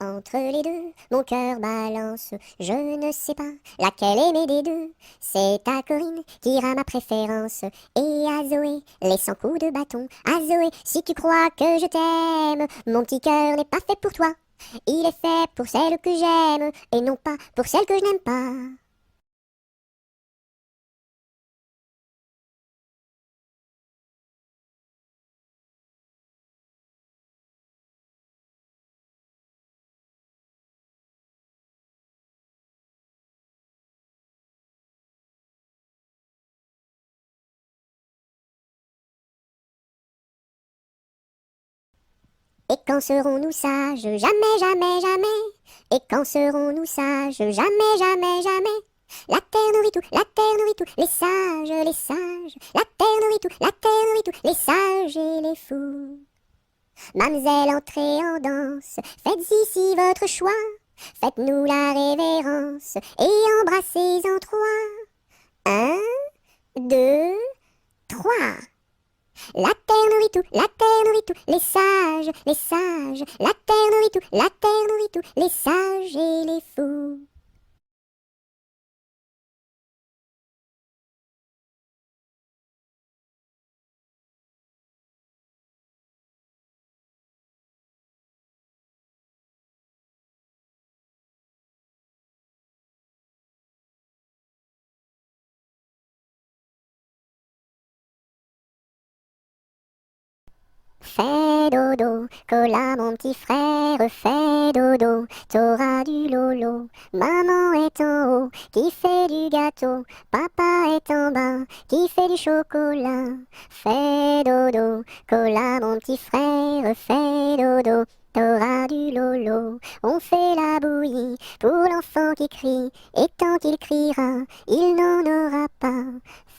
Speaker 1: Entre les deux, mon cœur balance, je ne sais pas laquelle aimer des deux. C'est à Corinne qui ira ma préférence, et à Zoé, les 100 coups de bâton. À Zoé, si tu crois que je t'aime, mon petit cœur n'est pas fait pour toi. Il est fait pour celle que j'aime, et non pas pour celle que je n'aime pas. Et quand serons-nous sages? Jamais, jamais, jamais. Et quand serons-nous sages? Jamais, jamais, jamais. La terre nourrit tout, la terre nourrit tout, les sages, les sages. La terre nourrit tout, la terre nourrit tout, les sages et les fous. Mademoiselle, entrez en danse, faites ici votre choix. Faites-nous la révérence et embrassez en trois. Un, deux, trois. La terre nourrit tout, la terre nourrit tout, les sages, les sages. La terre nourrit tout, la terre nourrit tout, les sages et les fous. Fais dodo, cola mon petit frère, fais dodo, t'auras du lolo. Maman est en haut, qui fait du gâteau, papa est en bas, qui fait du chocolat. Fais dodo, cola mon petit frère, fais dodo, t'auras du lolo. On fait la bouillie pour l'enfant qui crie, et tant qu'il criera, il n'en aura pas.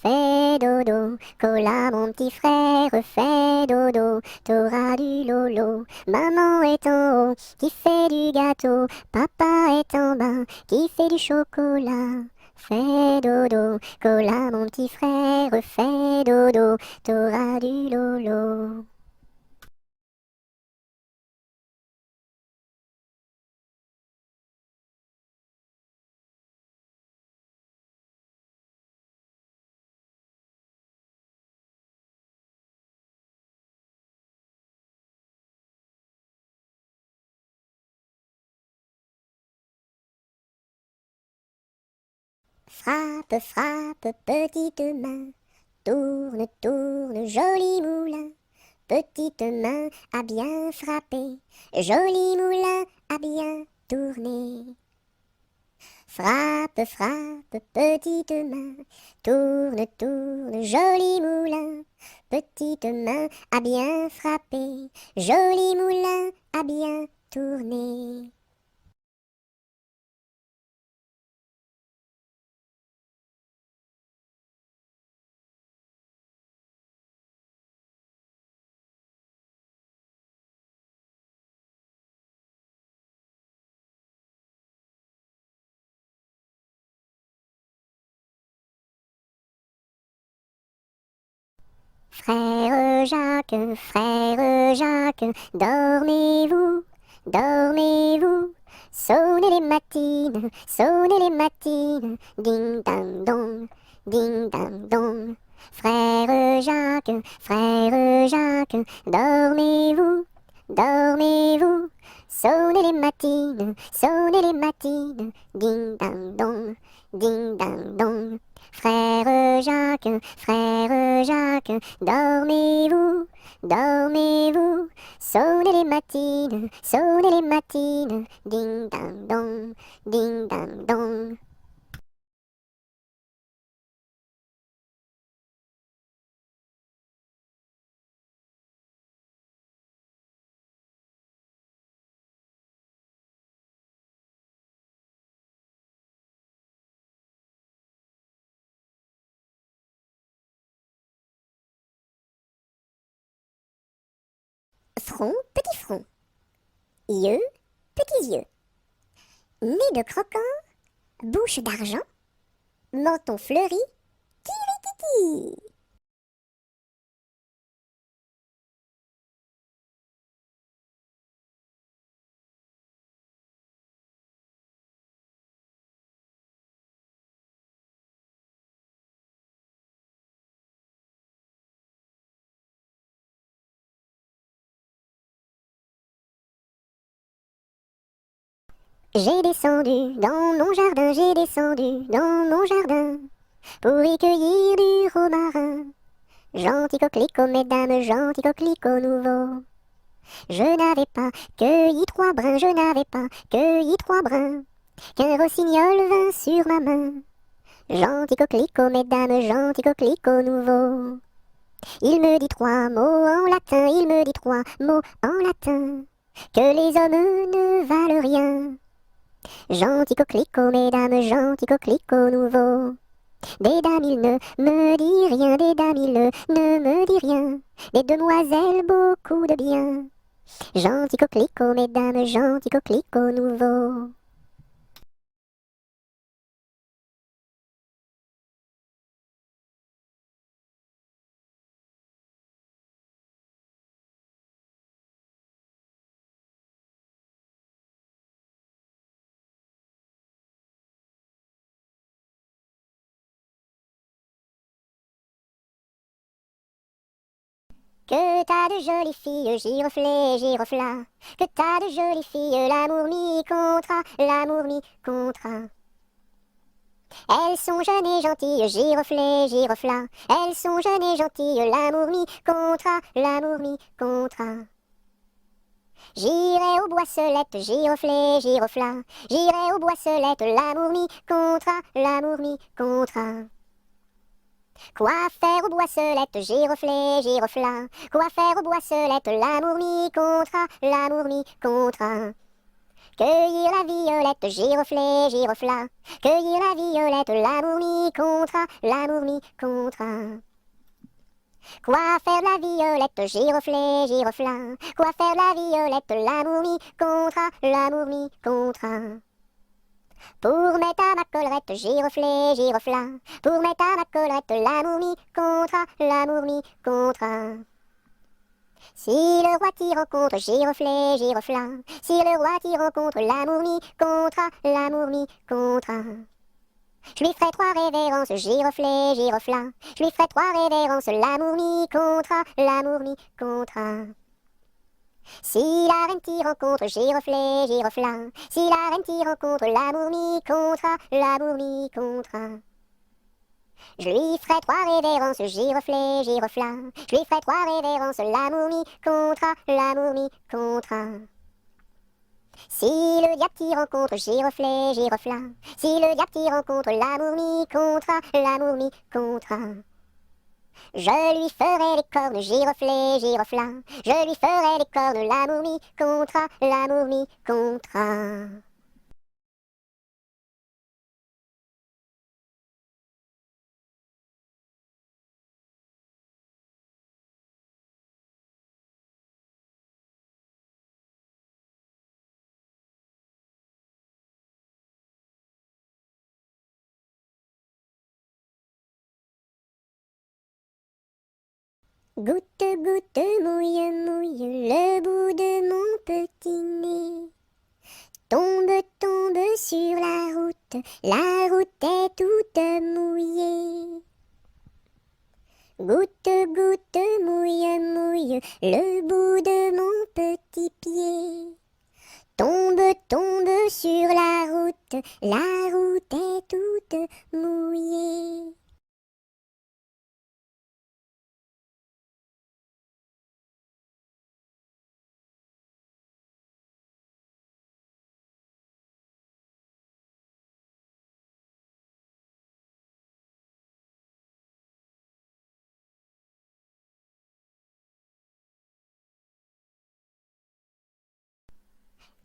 Speaker 1: Fais dodo, cola mon petit frère, fais dodo, t'auras du lolo. Maman est en haut, qui fait du gâteau, papa est en bas, qui fait du chocolat. Fais dodo, cola mon petit frère, fais dodo, t'auras du lolo. Frappe, frappe, petite main, tourne, tourne, joli moulin. Petite main à bien frapper, joli moulin à bien tourner. Frappe, frappe, petite main, tourne, tourne, joli moulin. Petite main à bien frapper, joli moulin à bien tourner. Frère Jacques, dormez-vous, dormez-vous. Sonnez les matines, ding dang dong, ding dang dong. Frère Jacques, dormez-vous, dormez-vous. Sonnez les matines, ding dang dong, ding dang dong. Frère Jacques, dormez-vous, dormez-vous. Sonnez les matines, ding dang dong, ding dang dong. Front, petit front. Yeux, petits yeux. Nez de croquant, bouche d'argent, menton fleuri, tiki. J'ai descendu dans mon jardin, j'ai descendu dans mon jardin pour y cueillir du romarin. Gentil coquelicot, mesdames, gentil coquelicot nouveau. Je n'avais pas cueilli 3 brins, je n'avais pas cueilli 3 brins, qu'un rossignol vint sur ma main. Gentil coquelicot, mesdames, gentil coquelicot nouveau. Il me dit 3 mots en latin, il me dit 3 mots en latin, que les hommes ne valent rien. Gentil coquelicot, mesdames, gentil coquelicot nouveau. Des dames, il ne me dit rien, des dames, il ne me dit rien. Des demoiselles, beaucoup de bien. Gentil coquelicot, mesdames, gentil coquelicot nouveau. Que t'as de jolies filles, giroflées, girofla. Que t'as de jolies filles, l'amour mi contra, l'amour mi contra. Elles sont jeunes et gentilles, giroflées, girofla. Elles sont jeunes et gentilles, l'amour mi contra, l'amour mi contra. J'irai aux boisselettes, giroflées, girofla. J'irai aux boisselettes, l'amour mi contra, l'amour mi contra. Quoi faire aux boisselettes, giroflées, girofla. Quoi faire aux boisselettes, l'amour mi contra, l'amour mi contra. Cueillir la violette, giroflée, girofla. Cueillir la violette, l'amour mi contra, l'amour mi contra. Quoi faire la violette, giroflée, girofla. Quoi faire la violette, l'amour mi contra, l'amour mi contra. Pour mettre à ma collerette, giroflée, girofla. Pour mettre à ma collerette, l'amour mi contra, l'amour mi contra. Si le roi t'y rencontre, giroflée, girofla. Si le roi t'y rencontre, l'amour mi contra, l'amour mi contra. Je lui ferai 3 révérences, giroflée, girofla. Je lui ferai 3 révérences, l'amour mi contra, l'amour mi contra. Si la reine t'y rencontre, giroflée, girofla. Si la reine t'y rencontre, l'amour mi contra, l'amour mi contra. Je lui ferai 3 révérences, giroflée, girofla. Je lui ferai 3 révérences, l'amour mi contra, l'amour mi contra. Si le diable t'y rencontre, giroflée, girofla. Si le diable t'y rencontre, l'amour mi contra, l'amour mi contra. Je lui ferai les cornes, giroflée, girofla. Je lui ferai les cornes, l'amour mi contra, l'amour mi contra. Goutte, goutte, mouille, mouille le bout de mon petit nez. Tombe, tombe sur la route est toute mouillée. Goutte, goutte, mouille, mouille le bout de mon petit pied. Tombe, tombe sur la route est toute mouillée.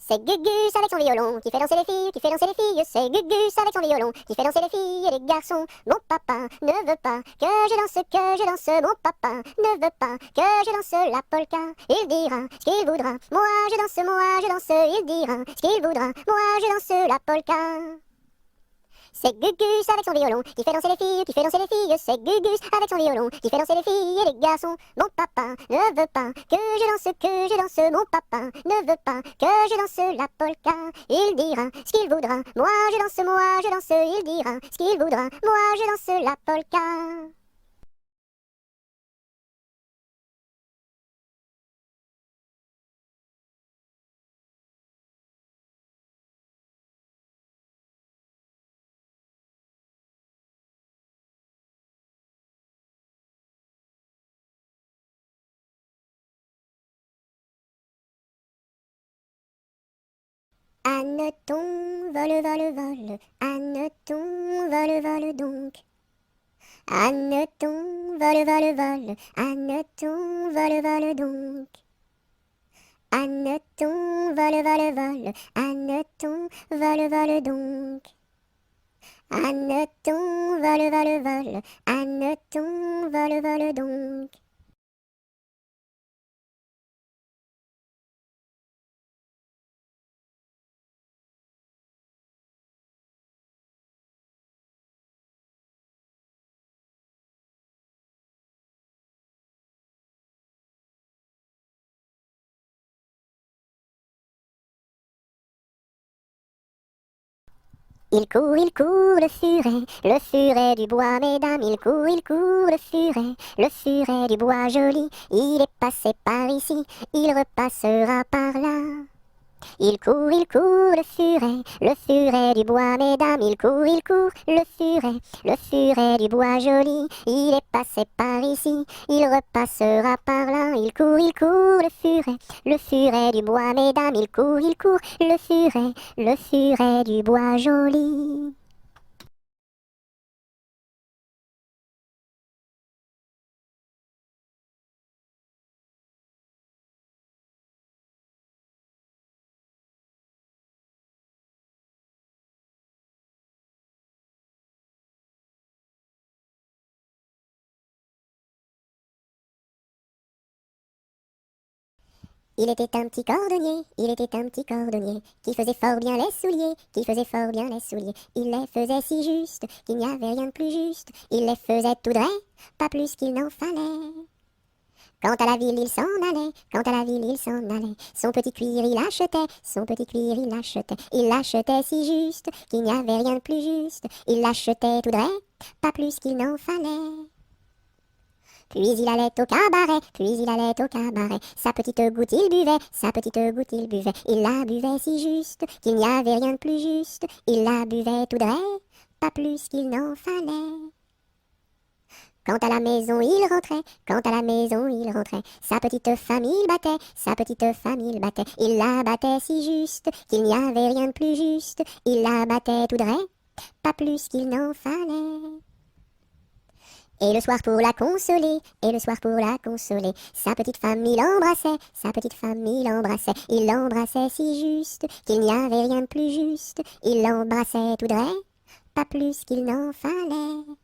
Speaker 1: C'est Gugus avec son violon qui fait danser les filles, qui fait danser les filles. C'est Gugus avec son violon qui fait danser les filles et les garçons. Mon papa ne veut pas que je danse. Mon papa ne veut pas que je danse la polka. Il dira ce qu'il voudra. Moi je danse. Il dira ce qu'il voudra. Moi je danse la polka. C'est Gugus avec son violon qui fait danser les filles, qui fait danser les filles. C'est Gugus avec son violon qui fait danser les filles et les garçons. Mon papa ne veut pas que je danse. Mon papa ne veut pas que je danse la polka. Il dira ce qu'il voudra. Moi je danse. Il dira ce qu'il voudra. Moi je danse la polka. Anneton, vole, Anneton, vole donc. Anneton, vole, Anneton, vole donc. Anneton, vole, Anneton, vole donc. Anneton, vole, Anneton, vole donc. Il court, le furet du bois, mesdames. Il court, le furet du bois joli. Il est passé par ici, il repassera par là. Il court, le furet du bois, mesdames. Il court, le furet du bois joli. Il est passé par ici, il repassera par là. Il court, le furet du bois, mesdames. Il court, le furet du bois joli. Il était un petit cordonnier, qui faisait fort bien les souliers, Il les faisait si juste, qu'il n'y avait rien de plus juste. Il les faisait tout droit, pas plus qu'il n'en fallait. Quant à la ville, il s'en allait, Son petit cuir, il achetait, Il l'achetait si juste, qu'il n'y avait rien de plus juste. Il l'achetait tout droit, pas plus qu'il n'en fallait. Puis il allait au cabaret, Sa petite goutte il buvait, Il la buvait si juste, qu'il n'y avait rien de plus juste. Il la buvait tout droit, pas plus qu'il n'en fallait. Quant à la maison il rentrait, Sa petite famille il battait, Il la battait si juste, qu'il n'y avait rien de plus juste. Il la battait tout droit, pas plus qu'il n'en fallait. Et le soir pour la consoler, sa petite femme il l'embrassait, Il l'embrassait si juste, qu'il n'y avait rien de plus juste. Il l'embrassait tout droit, pas plus qu'il n'en fallait.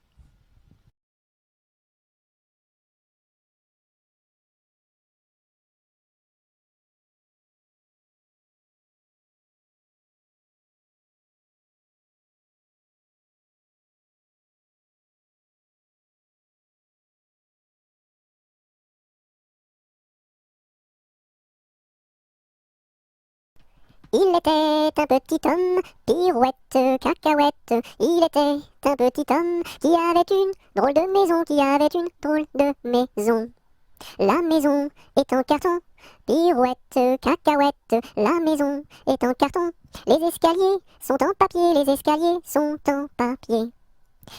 Speaker 1: Il était un petit homme, pirouette, cacahuète. Il était un petit homme qui avait une drôle de maison, La maison est en carton, pirouette, cacahuète. La maison est en carton. Les escaliers sont en papier,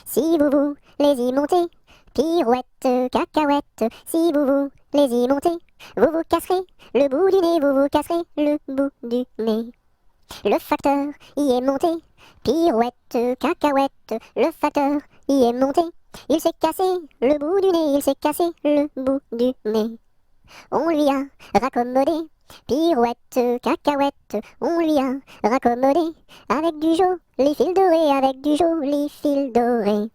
Speaker 1: Si vous voulez y monter, pirouette, cacahuète. Si vous voulez y monter, vous vous casserez le bout du nez, Le facteur y est monté, pirouette, cacahuète. Le facteur y est monté, il s'est cassé le bout du nez, On lui a raccommodé Pirouette, cacahuète, on lui a raccommodé avec du joli fil doré, avec du joli fil doré.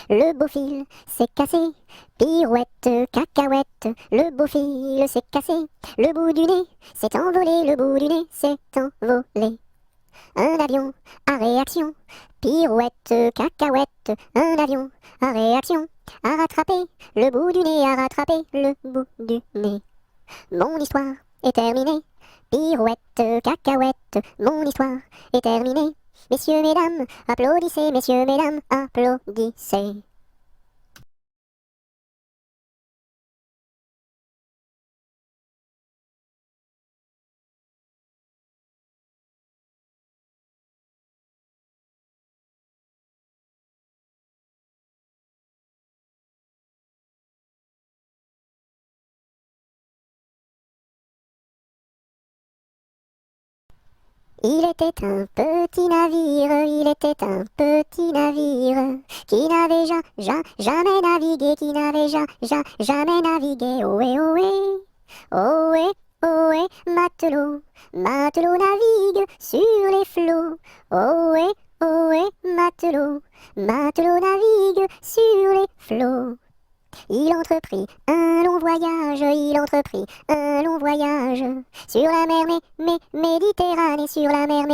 Speaker 1: Le beau fil s'est cassé, pirouette, cacahuète, le beau fil s'est cassé, le bout du nez s'est envolé, le bout du nez s'est envolé. Un avion à réaction, pirouette, cacahuète, un avion à réaction, a rattrapé le bout du nez, a rattrapé le bout du nez. Mon histoire est terminée, pirouette, cacahuète, mon histoire est terminée. Messieurs, mesdames, applaudissez, messieurs, mesdames, applaudissez. Il était un petit navire, il était un petit navire, qui n'avait jamais navigué, qui n'avait jamais navigué. Ohé, ohé, ohé, ohé, matelot, matelot navigue sur les flots. Ohé, ohé, matelot, matelot navigue sur les flots. Il entreprit un long voyage, il entreprit un long voyage sur la mer Méditerranée, sur la mer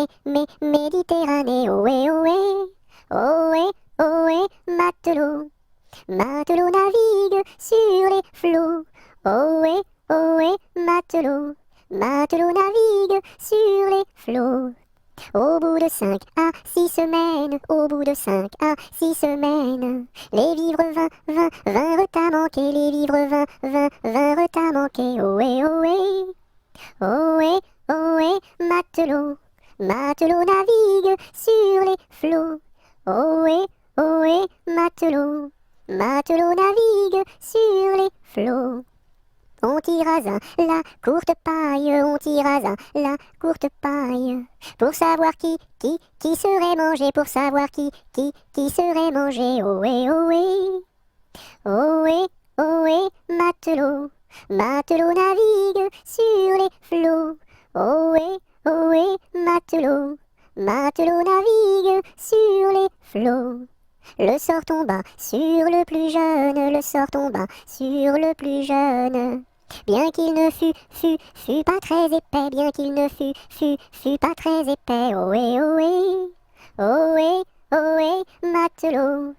Speaker 1: Méditerranée. Ohé, ohé, ohé, ohé, matelot, matelot navigue sur les flots. Ohé, ohé, matelot, matelot navigue sur les flots. Au bout de 5 à 6 semaines, au bout de 5 à 6 semaines, les vivres vinrent à manquer, les vivres vinrent à manquer. Ohé, ohé, ohé, ohé, matelot, matelot navigue sur les flots. Ohé, ohé, matelot, matelot navigue sur les flots. On tira la courte paille, on tira la courte paille, pour savoir qui serait mangé, pour savoir qui serait mangé. Ohé, ohé, ohé, ohé, matelot, matelot navigue sur les flots. Ohé, ohé, matelot, matelot navigue sur les flots. Le sort tomba sur le plus jeune, le sort tomba sur le plus jeune. Bien qu'il ne fût pas très épais, bien qu'il ne fût pas très épais. Ohé, ohé, ohé, ohé, matelot,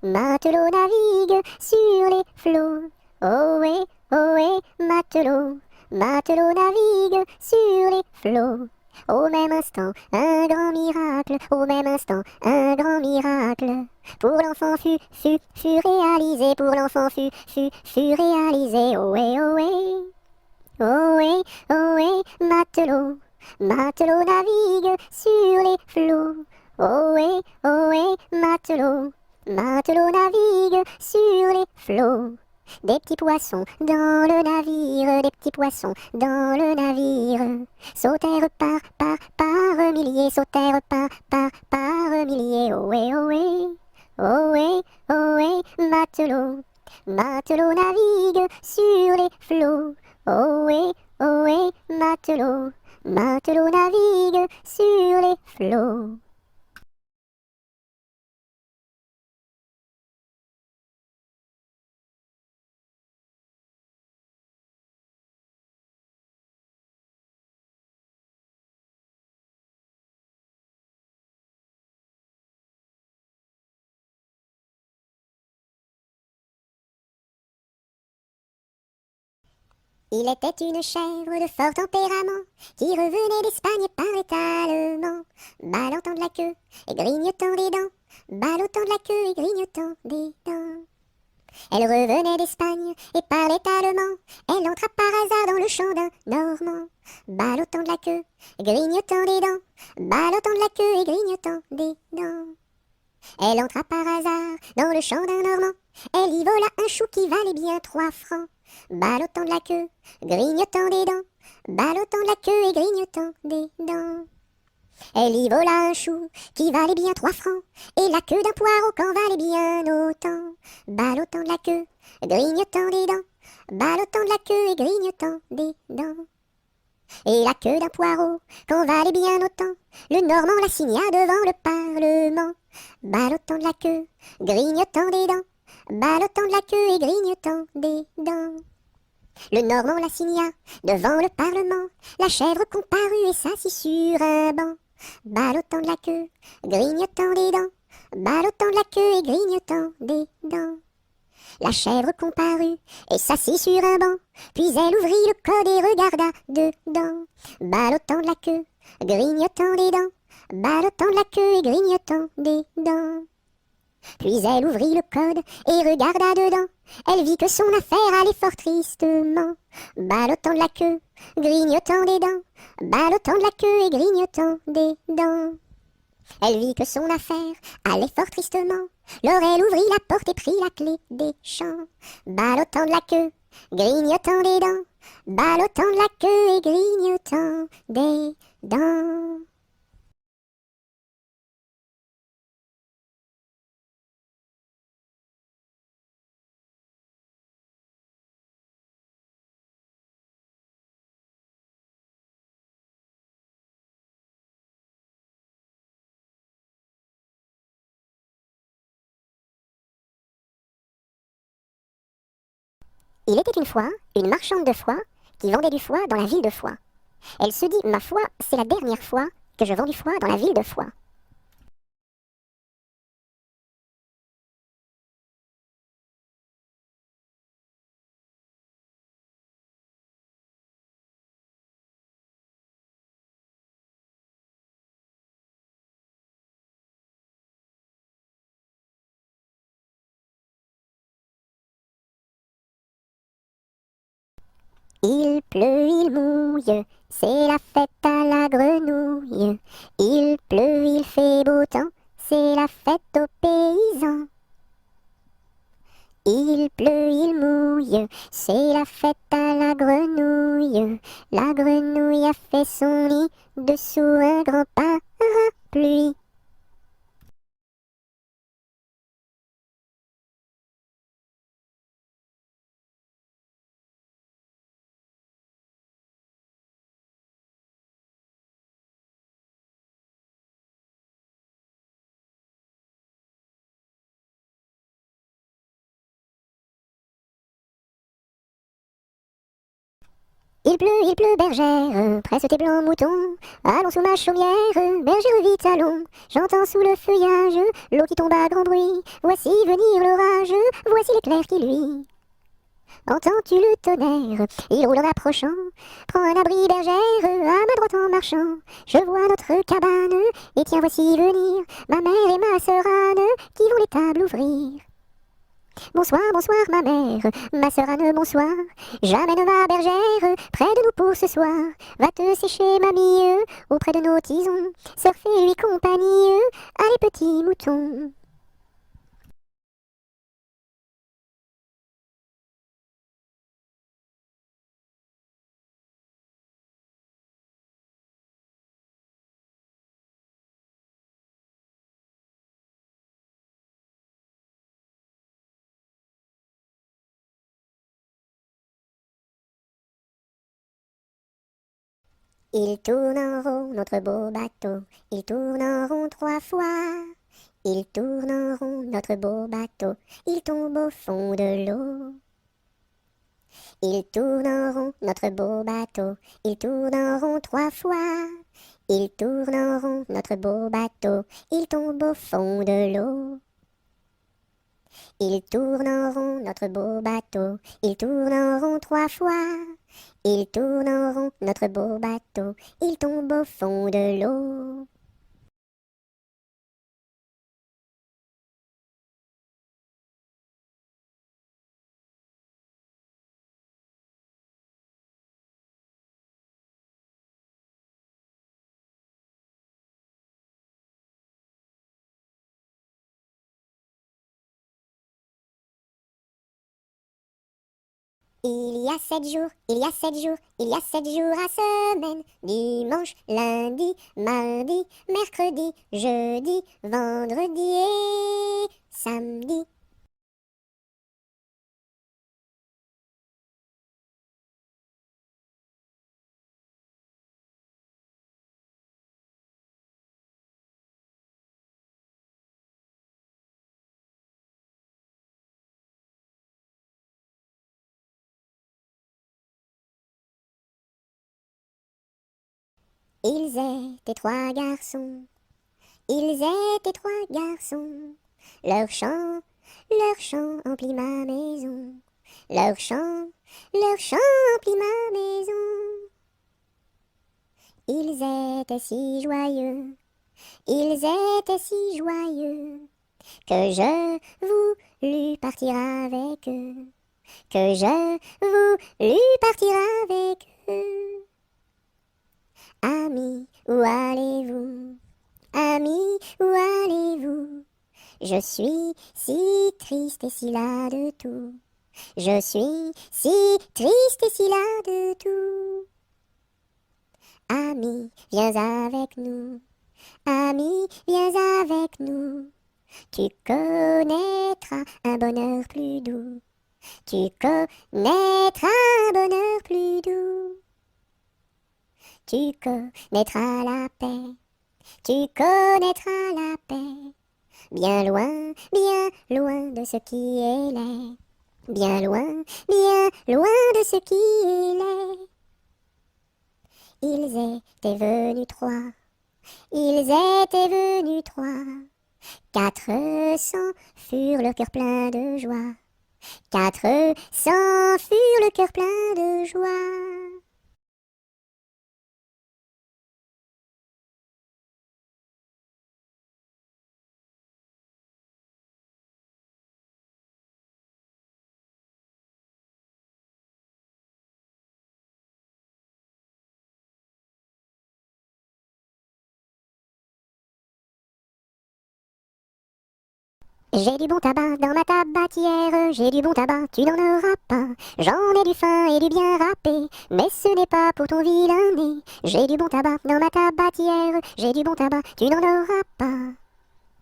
Speaker 1: matelot navigue sur les flots. Ohé, ohé, matelot, matelot navigue sur les flots. Au même instant, un grand miracle, au même instant, un grand miracle. Pour l'enfant fut réalisé, pour l'enfant fut réalisé. Ohé, ohé, ohé, ohé, matelot, matelot navigue sur les flots. Ohé, ohé, matelot, matelot navigue sur les flots. Des petits poissons dans le navire, des petits poissons dans le navire, sautèrent par milliers, sautèrent par milliers. Ohé, ohé, ohé, ohé, matelot, matelot navigue sur les flots. Ohé, ohé, matelot, matelot navigue sur les flots. Il était une chèvre de fort tempérament, qui revenait d'Espagne par étalement, ballottant de la queue et grignotant des dents, ballottant de la queue et grignotant des dents. Elle revenait d'Espagne et parlait allemand, elle entra par hasard dans le champ d'un Normand, ballottant de la queue, grignotant des dents, ballottant de la queue et grignotant des dents. Elle entra par hasard dans le champ d'un Normand, elle y vola un chou qui valait bien 3 francs, ballottant de la queue, grignotant des dents, ballottant de la queue et grignotant des dents. Elle y vola un chou qui valait bien 3 francs, et la queue d'un poireau qu'en valait bien autant, ballottant de la queue, grignotant des dents, ballottant de la queue et grignotant des dents. et la queue d'un poireau, quand valait bien autant, le Normand l'assigna devant le Parlement. Ballottant de la queue, grignotant des dents, ballottant de la queue et grignotant des dents. Le Normand l'assigna devant le Parlement, la chèvre comparut et s'assit sur un banc. Ballottant de la queue, grignotant des dents, ballottant de la queue et grignotant des dents. La chèvre comparut et s'assit sur un banc, puis elle ouvrit le code et regarda dedans. Ballottant de la queue, grignotant des dents, ballottant de la queue et grignotant des dents. Puis elle ouvrit le code et regarda dedans. Elle vit que son affaire allait fort tristement. Ballottant de la queue, grignotant des dents, ballottant de la queue et grignotant des dents. Elle vit que son affaire allait fort tristement. Alors elle ouvrit la porte et prit la clé des champs. Ballottant de la queue, grignotant des dents, ballottant de la queue et grignotant des dents. Il était une fois une marchande de foie qui vendait du foie dans la ville de Foix. Elle se dit, ma foi, c'est la dernière fois que je vends du foie dans la ville de Foix. Il pleut, il mouille, c'est la fête à la grenouille. Il pleut, il fait beau temps, c'est la fête aux paysans. Il pleut, il mouille, c'est la fête à la grenouille. La grenouille a fait son nid dessous un grand parapluie. Il pleut, bergère, presse tes blancs moutons. Allons sous ma chaumière, bergère vite allons. J'entends sous le feuillage l'eau qui tombe à grand bruit. Voici venir l'orage, voici l'éclair qui luit. Entends-tu le tonnerre? Il roule en approchant. Prends un abri, bergère, à ma droite en marchant. Je vois notre cabane, et tiens voici venir ma mère et ma sœur Anne, qui vont les tables ouvrir. Bonsoir, bonsoir ma mère, ma sœur Anne, bonsoir. J'amène ma bergère près de nous pour ce soir. Va te sécher mamie, auprès de nos tisons. Sœur fais lui compagnie, allez petits moutons. Il tourne en rond notre beau bateau, il tourne en rond 3 fois. Il tourne en rond notre beau bateau, il tombe au fond de l'eau. Il tourne en rond notre beau bateau, il tourne en rond 3 fois. Il tourne en rond notre beau bateau, il tombe au fond de l'eau. Il tourne en rond notre beau bateau, il tourne en rond 3 fois. Il tourne en rond notre beau bateau, il tombe au fond de l'eau. Il y a 7 jours, il y a 7 jours, il y a 7 jours à semaine. Dimanche, lundi, mardi, mercredi, jeudi, vendredi et samedi. Ils étaient trois garçons, ils étaient trois garçons. Leur chant emplit ma maison. Leur chant emplit ma maison. Ils étaient si joyeux, ils étaient si joyeux, que je voulus partir avec eux, que je voulus partir avec eux. Amis, où allez-vous? Amis, où allez-vous? Je suis si triste et si las de tout. Je suis si triste et si las de tout. Ami, viens avec nous. Ami, viens avec nous. Tu connaîtras un bonheur plus doux. Tu connaîtras un bonheur plus doux. Tu connaîtras la paix. Tu connaîtras la paix. Bien loin de ce qui est laid. Bien loin de ce qui est laid. Ils étaient venus trois. Ils étaient venus trois. 400 furent le cœur plein de joie. 400 furent le cœur plein de joie. J'ai du bon tabac dans ma tabatière, j'ai du bon tabac, tu n'en auras pas. J'en ai du fin et du bien râpé, mais ce n'est pas pour ton vilain nez. J'ai du bon tabac dans ma tabatière, j'ai du bon tabac, tu n'en auras pas.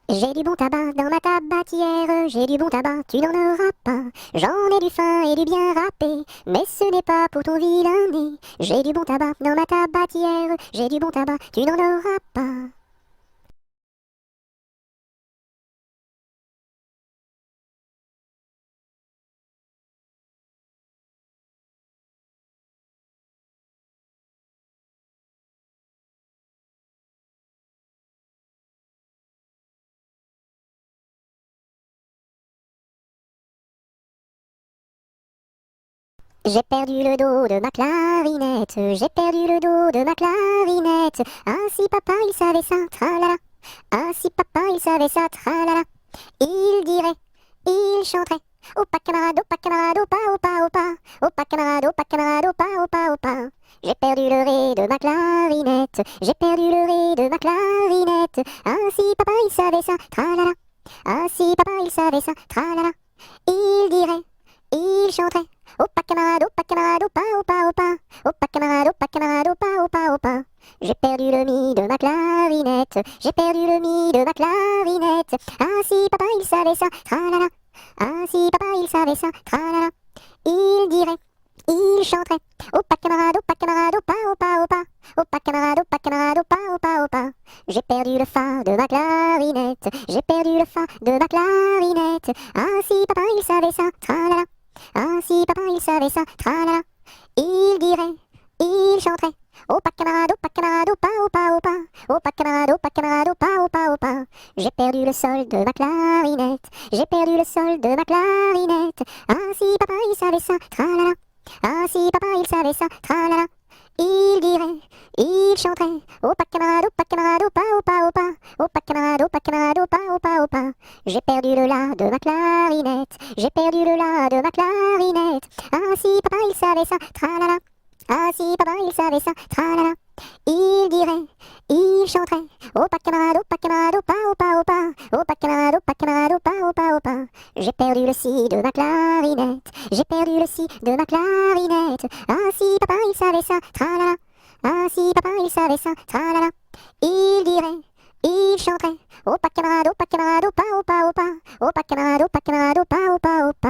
Speaker 1: J'ai du bon tabac dans ma tabatière, j'ai du bon tabac, tu n'en auras pas. J'en ai du fin et du bien râpé, mais ce n'est pas pour ton vilain nez. J'ai du bon tabac dans ma tabatière, j'ai du bon tabac, tu n'en auras pas. J'ai perdu le dos de ma clarinette, j'ai perdu le dos de ma clarinette. Ah si papa il savait ça, tralala. Ah si papa il savait ça, tralala. Il dirait, il chanterait. Opa camarade, opa, opa, opa. Opa camarade, opa, opa, opa. J'ai perdu le ré de ma clarinette, j'ai perdu le ré de ma clarinette. Ah si papa il savait ça, tralala. Ah si papa il savait ça, tralala. Il dirait, il chanterait. Opa camarade, opa, opa, opa. Opa camarade, opa, opa, opa. J'ai perdu le mi de ma clarinette, j'ai perdu le mi de ma clarinette. Ah si papa il savait ça, tralala. Ah si papa il savait ça, tralala. Il dirait, il chanterait. Opa camarade, opa, opa, opa. Opa camarade, opa, opa, opa. J'ai perdu le fa de ma clarinette, j'ai perdu le fa de ma clarinette. Ah si papa il savait ça, tralala. Ah si papa il savait ça, tralala. Il dirait, il chanterait. Opa camarade, opa, opa, opa. Opa camarade, opa, opa, opa. J'ai perdu le sol de ma clarinette, j'ai perdu le sol de ma clarinette. Ah si papa il savait ça, tralala. Ah si papa il savait ça, tralala. Il dirait, il chanterait. Opa camarade, opa, opa, opa. Opa camarade, opa, opa, opa. J'ai perdu le la de ma clarinette, j'ai perdu le la de ma clarinette. Ah si papa il savait ça, tralala. Ah si papa il savait ça, tralala. Il dirait, il chanterait. Opa camarade, opa, opa, opa. Opa camarade, opa, opa, opa. J'ai perdu le si de ma clarinette, j'ai perdu le si de ma clarinette. Ah si papa il savait ça, tralala. Ah si papa il savait ça, tralala. Il dirait, il chanterait. Opa camarade, opa, opa, opa. Opa camarade, opa, opa, opa.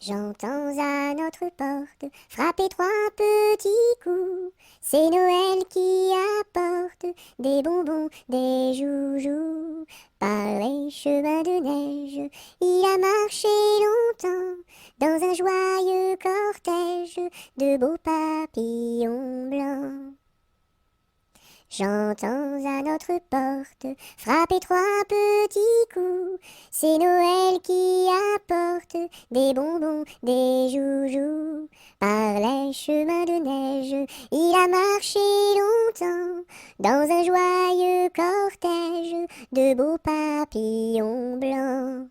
Speaker 1: J'entends à notre porte frapper trois petits coups. C'est Noël qui apporte des bonbons, des joujoux. Par les chemins de neige, il a marché longtemps dans un joyeux cortège de beaux papillons blancs. J'entends à notre porte frapper trois petits coups. C'est Noël qui apporte des bonbons, des joujoux. Par les chemins de neige, il a marché longtemps dans un joyeux cortège de beaux papillons blancs.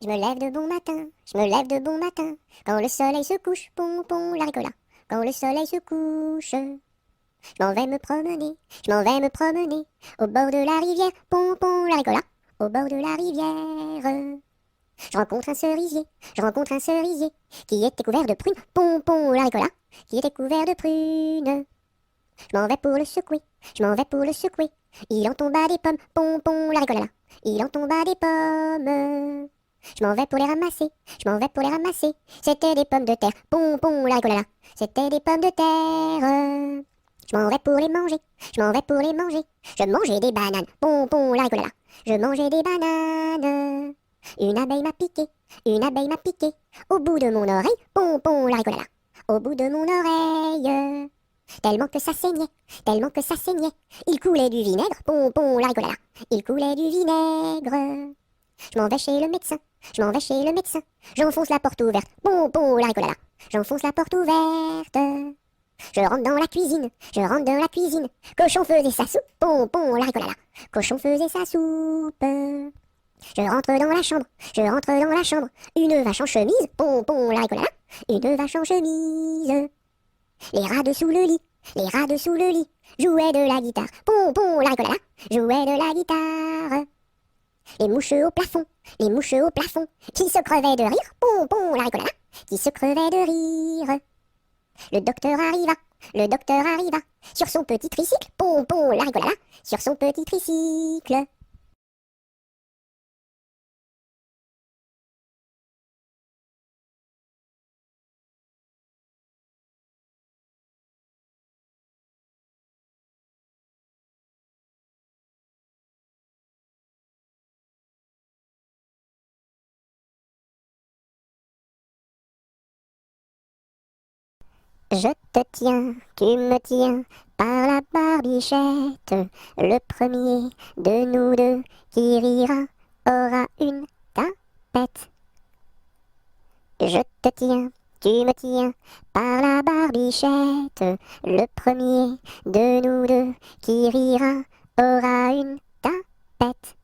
Speaker 1: Je me lève de bon matin, je me lève de bon matin, quand le soleil se couche, pompon la ricola, quand le soleil se couche. Je m'en vais me promener, je m'en vais me promener, au bord de la rivière, pompon la ricola, au bord de la rivière. Je rencontre un cerisier, je rencontre un cerisier, qui était couvert de prunes, pompon la ricola, qui était couvert de prunes. Je m'en vais pour le secouer, je m'en vais pour le secouer, il en tomba des pommes, pompon la ricola, il en tomba des pommes. Je m'en vais pour les ramasser, je m'en vais pour les ramasser. C'était des pommes de terre, pompon la ricolala. C'était des pommes de terre. Je m'en vais pour les manger, je m'en vais pour les manger. Je mangeais des bananes, pompon la ricolala. Je mangeais des bananes. Une abeille m'a piqué, une abeille m'a piqué. Au bout de mon oreille, pompon la ricolala. Au bout de mon oreille. Tellement que ça saignait, tellement que ça saignait. Il coulait du vinaigre, pompon la ricolala. Il coulait du vinaigre. Je m'en vais chez le médecin, je m'en vais chez le médecin. J'enfonce la porte ouverte, pompon la ricolala. J'enfonce la porte ouverte. Je rentre dans la cuisine, je rentre dans la cuisine. Cochon faisait sa soupe, pompon la ricolala. Cochon faisait sa soupe. Je rentre dans la chambre, je rentre dans la chambre. Une vache en chemise, pompon la ricolala. Une vache en chemise. Les rats dessous le lit, les rats dessous le lit. Jouaient de la guitare, pompon la ricolala. Jouaient de la guitare. Les mouches au plafond, les mouches au plafond, qui se crevaient de rire, pompon la ricolala, qui se crevaient de rire. Le docteur arriva, le docteur arriva, sur son petit tricycle, pompon la ricolala, sur son petit tricycle. Je te tiens, tu me tiens, par la barbichette. Le premier de nous deux qui rira aura une tapette. Je te tiens, tu me tiens, par la barbichette. Le premier de nous deux qui rira aura une tapette.